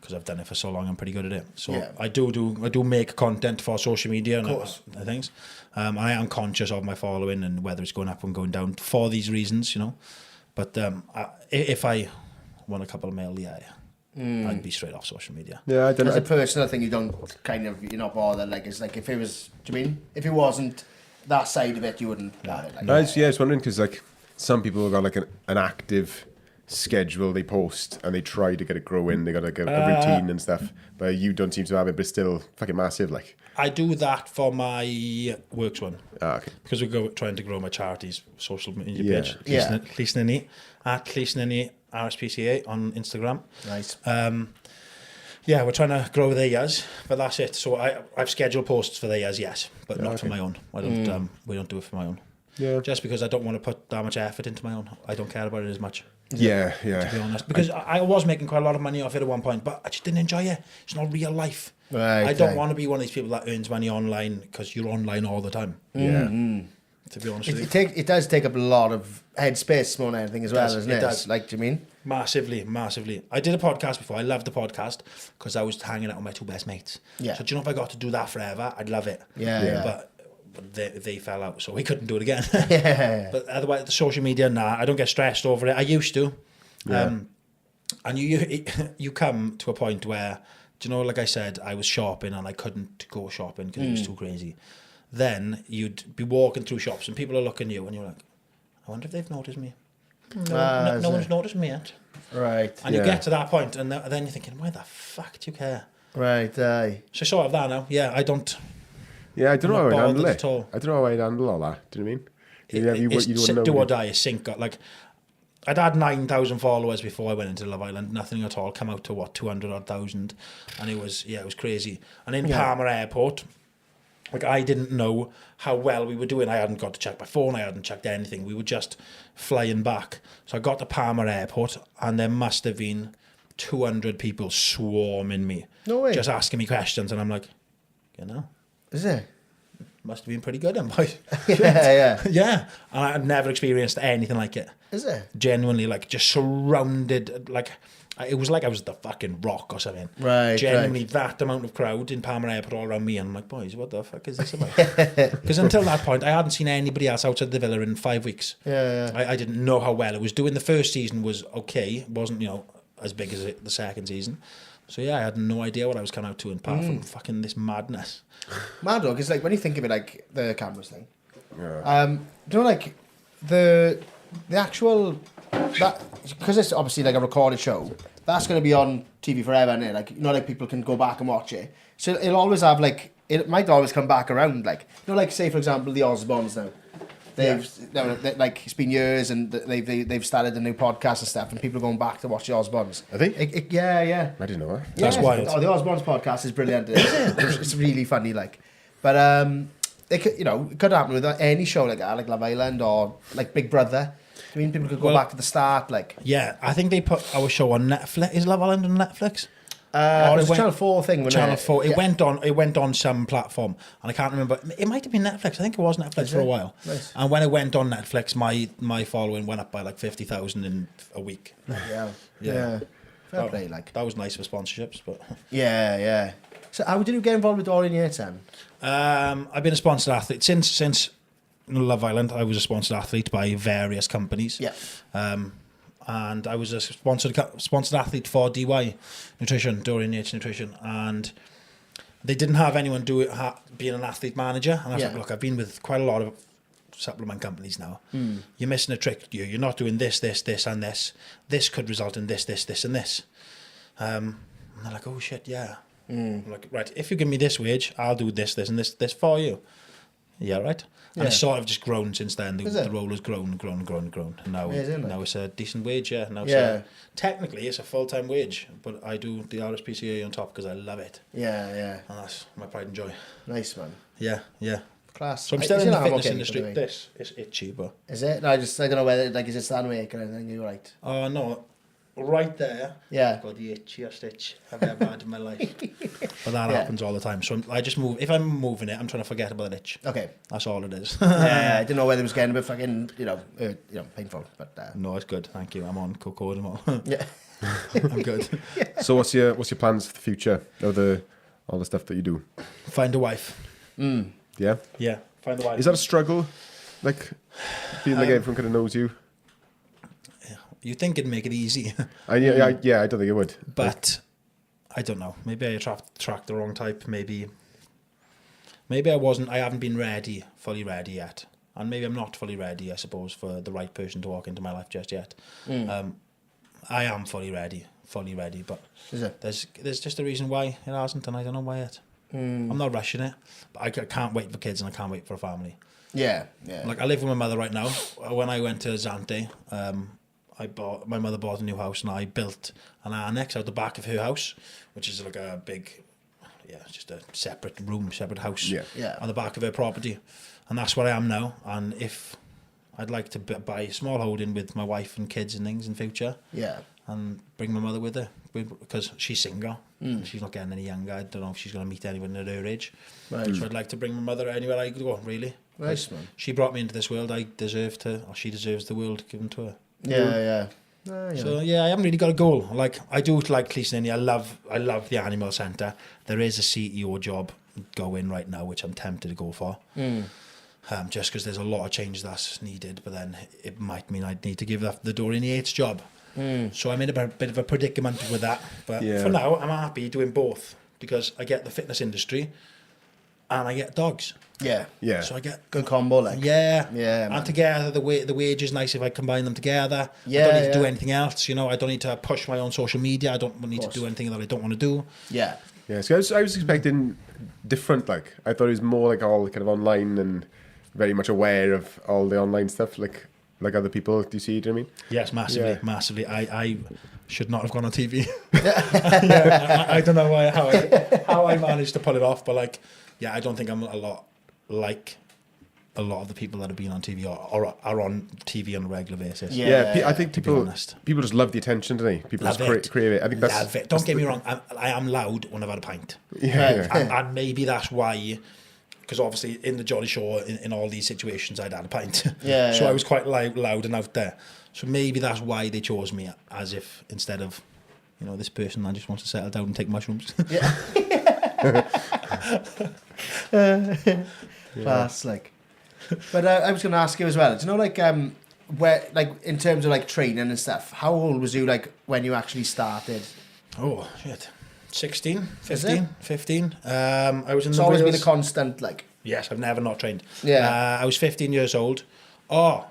because I've done it for so long, I'm pretty good at it. So Yeah. I do make content for social media and course. things. I am conscious of my following and whether it's going up and going down for these reasons, you know. But if I won a couple of mil, I'd be straight off social media. Yeah, I don't As a know. personal thing, you're not bothered. Like, it's like if it was, do you mean? If it wasn't that side of it, you wouldn't have it. Like, I was wondering because like some people have got like an active schedule they post and they try to get it growing. They got like a routine and stuff, but you don't seem to have it. But it's still fucking massive. Like I do that for my works one. okay. Because we're trying to grow my charity's social media Yeah. page. Yeah. Llys Nini, at Llys Nini RSPCA on Instagram. nice. Yeah, we're trying to grow theirs, but that's it. So I've scheduled posts for theirs, yes, but not for my own. I don't. We don't do it for my own. Yeah. Just because I don't want to put that much effort into my own. I don't care about it as much, Yeah. to be honest. Because I was making quite a lot of money off it at one point, but I just didn't enjoy it. It's not real life. Right, I don't right. want to be one of these people that earns money online because you're online all the time. Yeah. To be honest with you. It does take up a lot of headspace more than anything as well, does, doesn't it it? does. Like, do you mean? Massively. I did a podcast before. I loved the podcast because I was hanging out with my two best mates. Yeah. So do you know if I got to do that forever, I'd love it. Yeah. But they fell out, so we couldn't do it again. Yeah. But otherwise, the social media, I don't get stressed over it. I used to. And you come to a point where, do you know, like I said, I was shopping and I couldn't go shopping because it was too crazy. then you'd be walking through shops and people are looking at you and you're like, I wonder if they've noticed me. No one's noticed me yet. Right. And you get to that point and then you're thinking, why the fuck do you care? Right, aye. So sort of that now. Yeah, I don't... Yeah, I don't know how I'd handle it. at all. I don't know how I'd handle all that. Do you know what I mean? It's You wouldn't know. do or die, sink. Like, I'd had 9,000 followers before I went into Love Island. Nothing at all. Come out to, 200,000. And it was crazy. And in Palmer Airport... Like, I didn't know how well we were doing. I hadn't got to check my phone. I hadn't checked anything. We were just flying back. So I got to Palmer Airport, and there must have been 200 people swarming me. No way. Just asking me questions. And I'm like, Is it? must have been pretty good, boy. Yeah. Yeah. And I had never experienced anything like it. Is it? Genuinely, like, just surrounded, like... It was like I was the fucking Rock or something. Right. Genuinely, that amount of crowd in Palmer Airport all around me, and I'm like, boys, what the fuck is this about? Because until that point, I hadn't seen anybody else outside the villa in 5 weeks. Yeah. I didn't know how well it was doing. The first season was okay. It wasn't, as big as the second season. So yeah, I had no idea what I was coming out to, apart from fucking this madness. Mad dog, it's like when you think of it, like the cameras thing. Yeah. Do you know, like the actual that, because it's obviously like a recorded show. That's going to be on TV forever, isn't it? Like, like people can go back and watch it. So it'll always have like, it might always come back around. Like, like say for example the Osbournes now. Like it's been years and they've started a new podcast and stuff, and people are going back to watch the Osbournes. Are they? Yeah. I didn't know that. That's wild. Oh, the Osbournes podcast is brilliant. It's really funny, like. But it could, it could happen with any show like that, like Love Island or like Big Brother. I mean, people could go back to the start, like. Yeah, I think they put our show on Netflix. Is Love Island on Netflix? It was a Channel 4 thing. Channel 4. It went on some platform, and I can't remember. It might have been Netflix. I think it was Netflix for a while. Nice. And when it went on Netflix, my following went up by like 50,000 in a week. Yeah. Fair play, like. That was nice for sponsorships, but. Yeah. So how did you get involved with Dorian Yates then? I've been a sponsored athlete since Love Island. I was a sponsored athlete by various companies. Yeah. And I was a sponsored athlete for DY Nutrition, Dorian Yates Nutrition, and they didn't have anyone being an athlete manager. And I was like, look, I've been with quite a lot of supplement companies now. You're missing a trick. You're not doing this, and this. This could result in this, and this. And they're like, oh shit, yeah. I'm like, right, if you give me this wage, I'll do this, and this for you. Yeah, right. And it's sort of just grown since then. The role has grown. And now it's a decent wage, yeah. Now technically it's a full-time wage, but I do the RSPCA on top because I love it. Yeah. And that's my pride and joy. Nice, man. Yeah. Class. So I'm still in the fitness industry. This is itchy, but... Is it? No, I don't know whether, like, is it stand awake or anything? You're right. Oh, no. Right there. Yeah. I've got the itchiest itch I've ever had in my life. But that happens all the time. So I just move. If I'm moving it, I'm trying to forget about the itch. Okay. That's all it is. I didn't know whether it was getting a bit fucking, painful. But no, it's good. Thank you. I'm on cocoa and all. Yeah. I'm good. So what's your plans for the future of all the stuff that you do? Find a wife. Yeah. Yeah. Find a wife. Is that a struggle? Like feeling like everyone kind of knows you? You think it'd make it easy. I don't think it would. But I don't know. Maybe I attract the wrong type. Maybe I haven't been fully ready yet. And maybe I'm not fully ready, I suppose, for the right person to walk into my life just yet. I am fully ready, but is it? There's just a reason why it hasn't, and I don't know why yet. I'm not rushing it, but I can't wait for kids and I can't wait for a family. Yeah. Like, I live with my mother right now. When I went to Zante, my mother bought a new house, and I built an annex out the back of her house, which is like a big, just a separate house on the back of her property. And that's where I am now. And if I'd like to buy a small holding with my wife and kids and things in future. Yeah. And bring my mother with her, because she's single. She's not getting any younger. I don't know if she's going to meet anyone at her age. Right. So I'd like to bring my mother anywhere I go, really. Nice, man. She brought me into this world. She deserves the world given to her. Yeah. So I haven't really got a goal. Like, I do like Llys Nini. I love the animal centre. There is a CEO job going right now, which I'm tempted to go for. Just because there's a lot of change that's needed, but then it might mean I'd need to give up the Dorian Yates job. So I'm in a bit of a predicament with that. But for now, I'm happy doing both, because I get the fitness industry, and I get dogs. Yeah. Yeah. So I get Good combo, like. yeah, Yeah, man. and together the wage is nice if I combine them together. Yeah, I don't need to do yeah. anything else. You know, I don't need to push my own social media. I don't need to course. do anything that I don't want to do. Yeah. Yeah, so I was expecting different, like, I thought it was more like all kind of online and very much aware of all the online stuff, like other people. Do you see? Do you know what I mean? Yes, massively, Yeah. massively. I should not have gone on TV. Yeah, I don't know how I managed to pull it off, but like, yeah, I don't think I'm a lot like a lot of the people that have been on TV or are on TV on a regular basis. Yeah. I think to be people honest. just love the attention, don't they? People Love just it. crave it. I think that's Love it. Don't get me wrong. I am loud when I've had a pint. Yeah, yeah. And maybe that's why, because obviously in the Jolly Show, in all these situations, I'd had a pint. Yeah, So yeah. I was quite loud and out there. So maybe that's why they chose me, as if instead of, you know, this person that just wants to settle down and take mushrooms. Yeah. Class, like. But I was going to ask you as well. Do you know, like, where, like, in terms of like training and stuff? How old was you, like, when you actually started? Oh, shit. 16, Is 15, it? 15. I was in It's the always been a Wales. constant, like. Yes, I've never not trained. Yeah. I was 15 years old. Oh,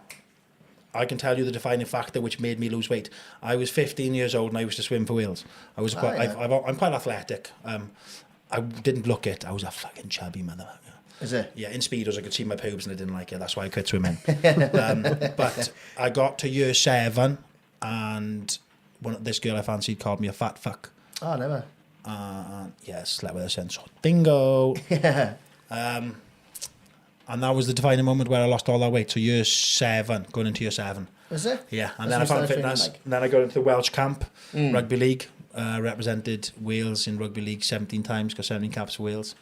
I can tell you the defining factor which made me lose weight. I was 15 years old and I used to swim for Wales. I was quite, yeah. I'm quite athletic. I didn't look it. I was a fucking chubby motherfucker. Is it? Yeah, in Speedos I could see my pubes and I didn't like it. That's why I quit swimming. But I got to year 7 and this girl I fancied called me a fat fuck. Oh, never. Yeah, slept with her since. So, bingo. Yeah. And that was the defining moment where I lost all that weight. So year 7, going into year 7. Is it? Yeah, and That's then I what found you started fitness. training, like? And then I got into the Welsh camp, rugby league. Represented Wales in rugby league 17 times, got 17 caps for Wales.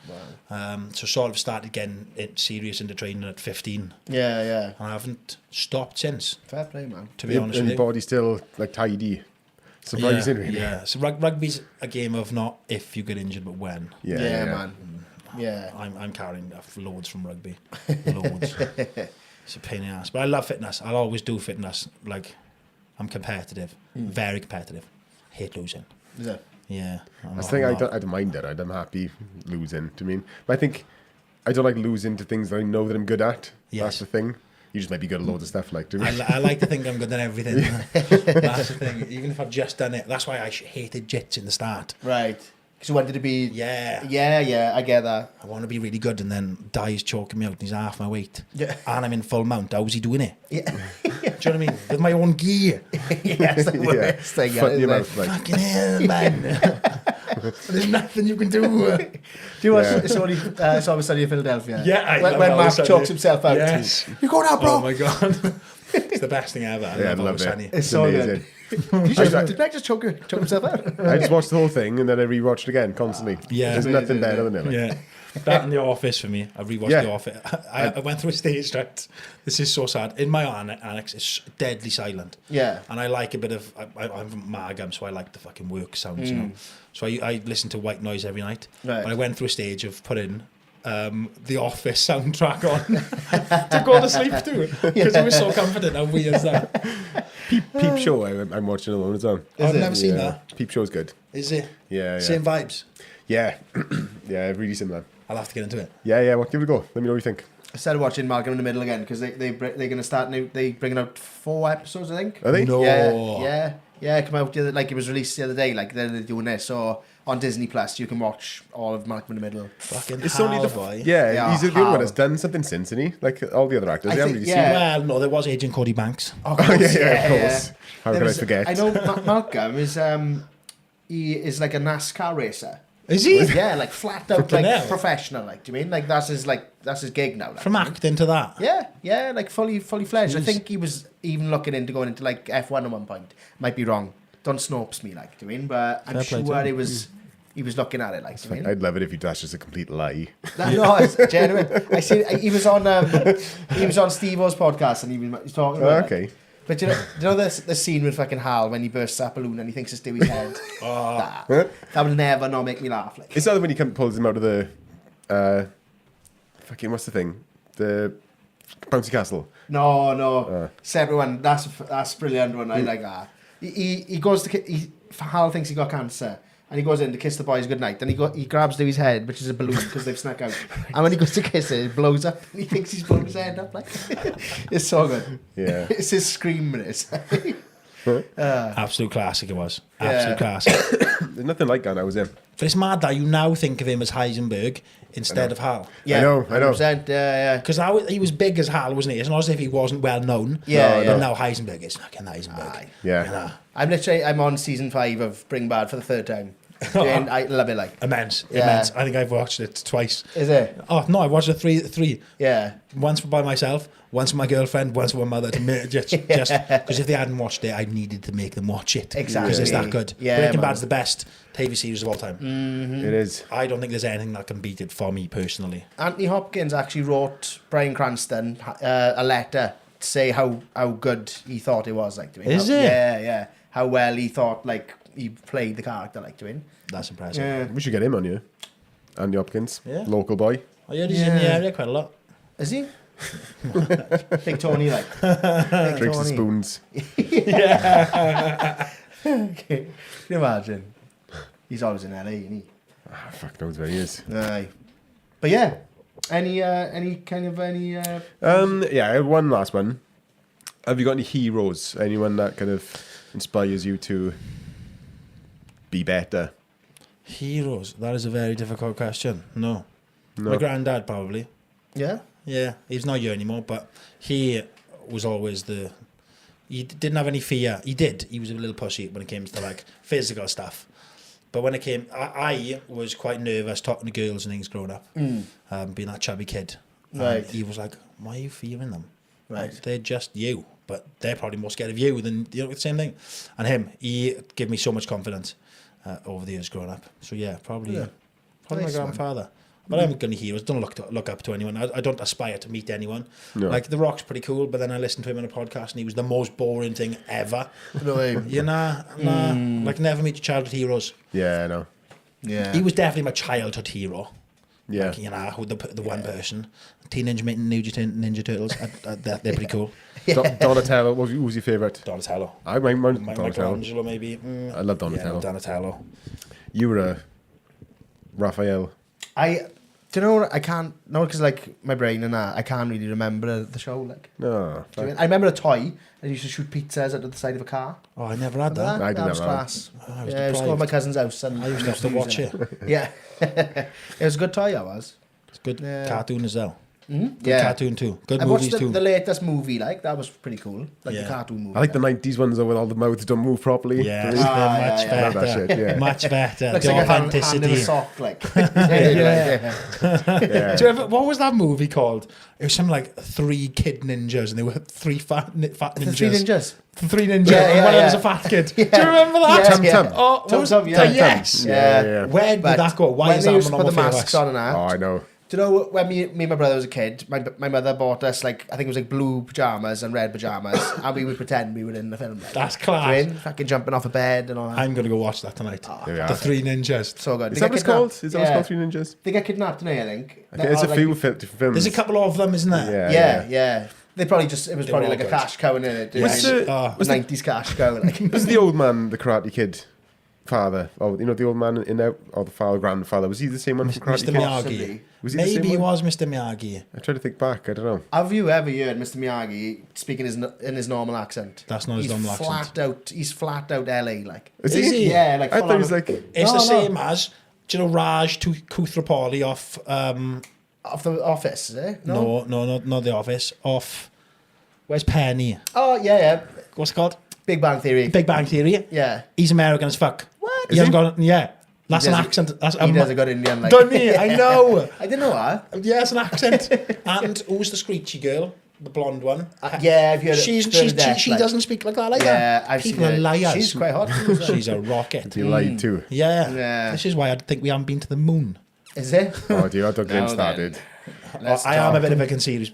Wow. So sort of started getting serious into training at 15. Yeah, yeah. And I haven't stopped since, Fair play, man. to be honest And with your you. body's still like tidy. Surprising, really. Yeah, so rugby's a game of not if you get injured, but when. Yeah, man. Yeah. I'm carrying loads from rugby. Loads. It's a pain in the ass. But I love fitness. I'll always do fitness. Like, I'm competitive. Very competitive. Hate losing. Is it? Yeah. I think I don't mind it. I'm happy losing. Do you mean? But I think I don't like losing to things that I know that I'm good at. Yes. That's the thing. You just might be good at loads of stuff, like, do you mean? I like to think I'm good at everything. That's the thing. Even if I've just done it. That's why I hated jits in the start. Right. Because you wanted to be... Yeah. Yeah, I get that. I want to be really good, and then Di's choking me out and he's half my weight. Yeah. And I'm in full mount. How's he doing it? Yeah. Do you know what I mean? With my own gear. Yeah, it's the worst thing. Foot in your isn't it? mouth, like. Fucking hell, man. There's nothing you can do. Do you watch Yeah. It's Always Sunny in Philadelphia? Yeah, I when love when Always Mark Sunny. chokes himself out. Yes. You go now, bro. Oh my God. It's the best thing ever. Yeah, I love Always it. Sunny. It's so amazing. Did Meg just choke himself out? I just watched the whole thing and then I rewatched it again constantly. Yeah. There's nothing better than it. Like. Yeah. That and The Office for me. I've rewatched Yeah. The Office. I went through a stage, right? This is so sad. In my annex, it's deadly silent. Yeah. And I like a bit of... I'm from Margam, so I like the fucking work sounds, you know. So I listen to white noise every night. Right. But I went through a stage of putting The Office soundtrack on to go to sleep to. Because it was so confident. How weird is that? Peep Show, I'm watching alone as well. I've it? never seen that. Peep Show's good. Is it? Yeah. Same vibes? Yeah. Yeah, really similar. I'll have to get into it. Yeah, well, give it a go. Let me know what you think. I started watching Malcolm in the Middle again because they're going to start new. They bringing out 4 episodes, I think. Are they? No. Yeah. Come out like it was released the other day. Like they're doing this. So on Disney Plus, you can watch all of Malcolm in the Middle. Fucking It's hell, only boy. Yeah, he's the only one how? that's done something since, isn't he? Like all the other actors. I They haven't think- really yeah. Well, no, there was Agent Cody Banks. Oh, of course. How There could I was- forget? I know Malcolm is he is like a NASCAR racer. Is he? Yeah, like flat out Flipping like hell. professional. Like, do you mean like that's his gig now? Like, From acting to that. yeah, like fully fledged. I Jeez. think he was even looking into going into like F1 at one point. Might be wrong. Don't snopes me, like, do you mean? But I'm Fair play to sure him. he was looking at it, like, do you mean? I'd love it if that's just a complete lie. No, it's genuine. I see. He was on Steve-O's podcast and he was talking about it. Okay. But do you know the scene with fucking Hal when he bursts that balloon and he thinks it's Dewey's head? that will never not make me laugh. Like, It's not when he pulls him out of the fucking what's the thing? The bouncy castle. no, separate one. That's brilliant one. I like that. He goes to Hal thinks he got cancer And he goes in to kiss the boys goodnight. And he grabs Louis' head, which is a balloon because they've snuck out. And when he goes to kiss it, it blows up. And he thinks he's blown his head up. Like, it's so good. Yeah. It's his scream minutes. Absolute classic it was. Absolute classic. There's nothing like that now, is there? But it's mad that you now think of him as Heisenberg instead of Hal. Yeah, I know. 100%, yeah. Because he was big as Hal, wasn't he? It's not as if he wasn't well known. Yeah, But now Heisenberg is fucking Heisenberg. Aye. Yeah. You know? I'm on season 5 of Breaking Bad for the 3rd time. And I love it, like. Immense. Yeah. Immense. I think I've watched it twice. Is it? Oh, no, I watched it three. Yeah. Once by myself, once with my girlfriend, once with my mother. Just because if they hadn't watched it, I needed to make them watch it. Exactly. Because it's that good. Yeah, Breaking man. Bad's the best TV series of all time. It is. I don't think there's anything that can beat it for me personally. Anthony Hopkins actually wrote Bryan Cranston a letter to say how good he thought it was, like, doing. Is it? Yeah. How well he thought, like, he played the character, like, doing. That's impressive. Yeah. We should get him on here. Andy Hopkins. Yeah. Local boy. Oh, yeah, he's in the area quite a lot. Is he? Big Tony, like. Big Drinks and Tony. spoons. Can you imagine? He's always in LA, isn't he? Fuck knows where he is. Aye. But yeah, any Yeah, I have one last one. Have you got any heroes? Anyone that kind of inspires you to be better? Heroes. That is a very difficult question. No. My granddad, probably. Yeah? Yeah, he's not here anymore, but he was always he didn't have any fear. He did. He was a little pushy when it came to like physical stuff. But when it came, I was quite nervous talking to girls and things growing up, being that chubby kid. Right. And he was like, "Why are you fearing them? Right. Like, they're just you, but they're probably more scared of you than the same thing." And he gave me so much confidence over the years growing up. So yeah, probably Nice my one. grandfather. But I haven't got any heroes. Don't look up to anyone. I don't aspire to meet anyone. No. Like The Rock's pretty cool, but then I listened to him on a podcast and he was the most boring thing ever. No way. You know, like never meet your childhood heroes. Yeah, I know. Yeah. He was definitely my childhood hero. Yeah. Like, you know, the one person. Teenage Mutant Ninja Turtles. They're pretty cool. Donatello. What was your favourite? Donatello. I remember Donatello. Michelangelo, maybe. I love Donatello. Yeah, Donatello. You were a Raphael. Do you know what? I can't, no, because like my brain and that, I can't really remember the show. Like, No. do you know what I mean? I remember a toy. I used to shoot pizzas out of the side of a car. Oh, I never had that. I didn't was have that. class. I was Yeah, I was going to my cousin's house and I used to have to watch it. Yeah, it was a good toy. That was. It's good Yeah. cartoon as well. Good Yeah. cartoon too. Good I movies watched too. the latest movie. Like that was pretty cool. Like Yeah. the cartoon movie. I like the 90s ones though, with all the mouths don't move properly. Yes, Do you know what I mean? they're much yeah. Love that better. shit, yeah. Much better. Looks The like a hand in a authenticity. sock. Like, Yeah. Yeah. Do you ever, what was that movie called? It was something like 3 kid ninjas, and they were 3 fat ninjas. The Three Ninjas. 3 ninjas. Yeah, and one of them was yeah. a fat kid. Yeah. Do you remember that? Yeah, Tum yeah. Tum. Oh, what Tum was Tum, yeah. Yes. Yeah. Where did But that go? Why when is they that used one to of put my the masks favourites? on and Oh, that? I know. Do you know when me and my brother was a kid, my mother bought us like, I think it was like blue pajamas and red pajamas, and we would pretend we were in the film. Like, That's class. doing, fucking jumping off a bed and all that. I'm going to go watch that tonight. There we are. The 3 ninjas. So good. Is They that get what it's called? kidnapped. Is that what it's called, Three Ninjas? They get kidnapped, don't they, I think? There's a Like, few different films. There's a couple of them, isn't there? Yeah. They probably just, it was They probably were like all a good. cash cow in it. Was Yeah. the- 90s cash cow. Like. Was the old man the Karate Kid father? Oh, you know, the old man in there, or the father, grandfather, was he the same one from Karate Mr. Kid? Miyagi. Possibly. Was he the Maybe same he one? was Mr. Miyagi. I try to think back, I don't know. Have you ever heard Mr. Miyagi speaking in his normal accent? That's not his normal accent. He's flat out LA, like. Is Is he? he? Yeah, like. I full thought on he was like... It's No, the no. same as, do you know Raj Kuthrapali off... Off the Office, is it? No, not The Office. Off... Where's Penny? Oh, yeah. What's it called? Big Bang Theory. Big Bang Theory. Yeah. He's American as fuck. What? He hasn't got... Yeah. That's He an does- accent. That's He does a good Indian, like. Doesn't he? I know. I didn't know that. Yeah, it's an accent. And who's the screechy girl? The blonde one? Yeah, I've heard it. She like, doesn't speak like that, like Yeah, that. I've People seen are it. liars. She's quite hot. She's a rocket. He lied too. Yeah. Yeah. This is why I think we haven't been to the moon. Is it? Oh dear, I don't get him Now started. then. Let's I am a talk. bit of a concealed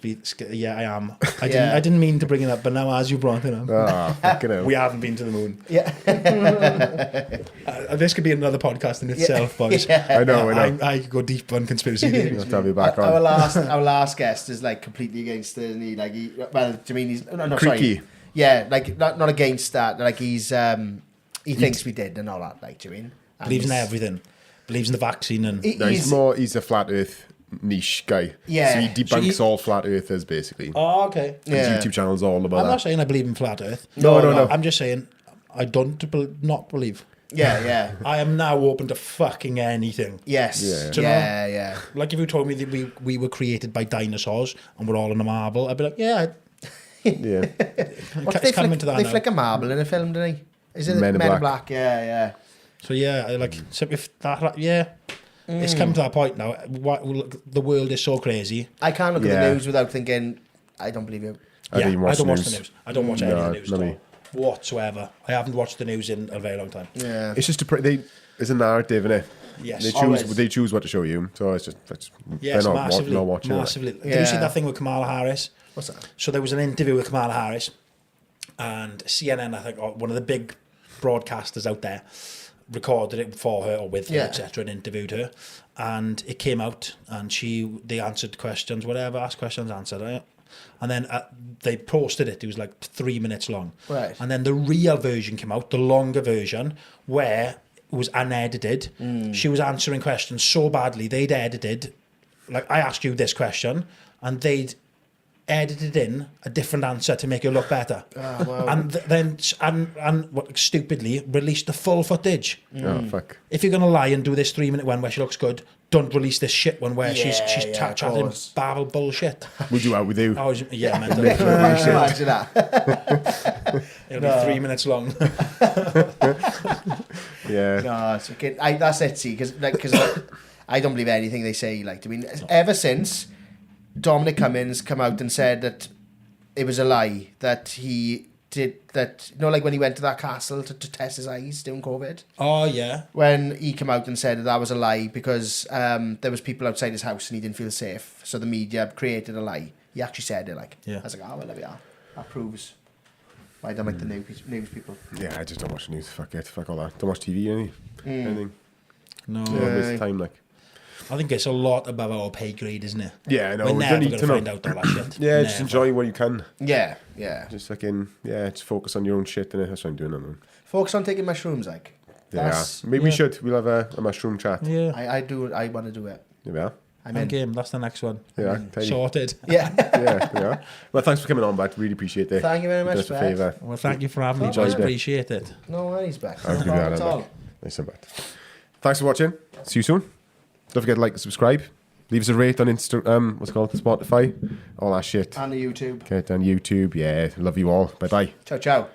Yeah, I am. Yeah. I didn't mean to bring it up, but now as you brought it up, Ah, fucking hell. we haven't been to the moon. Yeah. This could be another podcast in itself, boys. I know. I could go deep on conspiracy You'll theories. have to have you back Our on. last guest is like completely against it, isn't he? Like well, do you mean he's no, Creaky. sorry. Yeah, like not against that. Like he thinks we did and all that. Like, do you mean? Believes in everything. Believes in the vaccine and... No, he's a flat Earth niche guy. Yeah. So he debunks all flat Earthers basically. Oh, okay. His YouTube channel's all about I'm that. not saying I believe in flat Earth. No. I'm just saying I don't not believe. Yeah. I am now open to fucking anything. Yes. Yeah. Do you know? Yeah. Like if you told me that we were created by dinosaurs and we're all in a marble, I'd be like, yeah. Yeah. It's coming to that They now. flick a marble in a film, don't they? Is it Men in Men in Black? Black? Yeah. So yeah, so if that, it's come to that point now. The world is so crazy. I can't look at Yeah. the news without thinking, I don't believe you. I don't I don't watch news. the news. I don't watch any of the news not at me. all, whatsoever. I haven't watched the news in a very long time. Yeah. It's just there's a narrative in it. Yes. They choose what to show you. So it's Yes, they're massively. not watching Massively. it. Did you see that thing with Kamala Harris? What's that? So there was an interview with Kamala Harris, and CNN, I think, or one of the big broadcasters out there, recorded it for her or with her, etc., and interviewed her. And it came out, and they answered questions, whatever, asked questions, answered it. And then they posted it. It was like 3 minutes long. Right. And then the real version came out, the longer version, where it was unedited. She was answering questions so badly, they'd edited, like, I asked you this question, and they'd edited in a different answer to make it look better. Oh, wow. And then stupidly released the full footage. Oh, fuck. If you're going to lie and do this 3 minute one where she looks good, don't release this shit one where she's of chatting course. babble bullshit. Would you out with you? I was, mental. Imagine that. It'll be 3 minutes long. Yeah. No, it's okay. That's it, see, because I don't believe anything they say. Like, I mean, ever since Dominic Cummings come out and said that it was a lie, that he did that, like when he went to that castle to test his eyes during COVID. Oh, yeah. When he came out and said that was a lie because there was people outside his house and he didn't feel safe, so the media created a lie. He actually said it, like. Yeah. I was like, oh, well, there we are. That proves why I don't like the news people. Yeah, I just don't watch the news. Fuck it. Fuck all that. Don't watch TV, anything. No. Yeah, waste of time, like. I think it's a lot above our pay grade, isn't it? Yeah, I know. We're We never don't need going to to know. find out all that shit. Yeah, just Never. enjoy what you can. Yeah. Just just focus on your own shit, and that's what I'm doing. Man. Focus on taking mushrooms, like. Yeah, maybe we should. We'll have a mushroom chat. Yeah. I want to do it. There we are. I'm game. That's the next one. Yeah, tiny. Sorted. Yeah. Yeah, there we are. Well, thanks for coming on, Bud. Really appreciate it. Thank you very much, Do us a Brad. favour. Well, thank you for having me, Enjoyed boys. it. Appreciate it. No worries, Beck. I'll No give you problem that at all. back. Nice and bad. Thanks for watching. See you soon. Don't forget to like and subscribe. Leave us a rate on what's it called? Spotify. All that shit. And the YouTube. Get it on YouTube. Yeah, love you all. Bye bye. Ciao, ciao.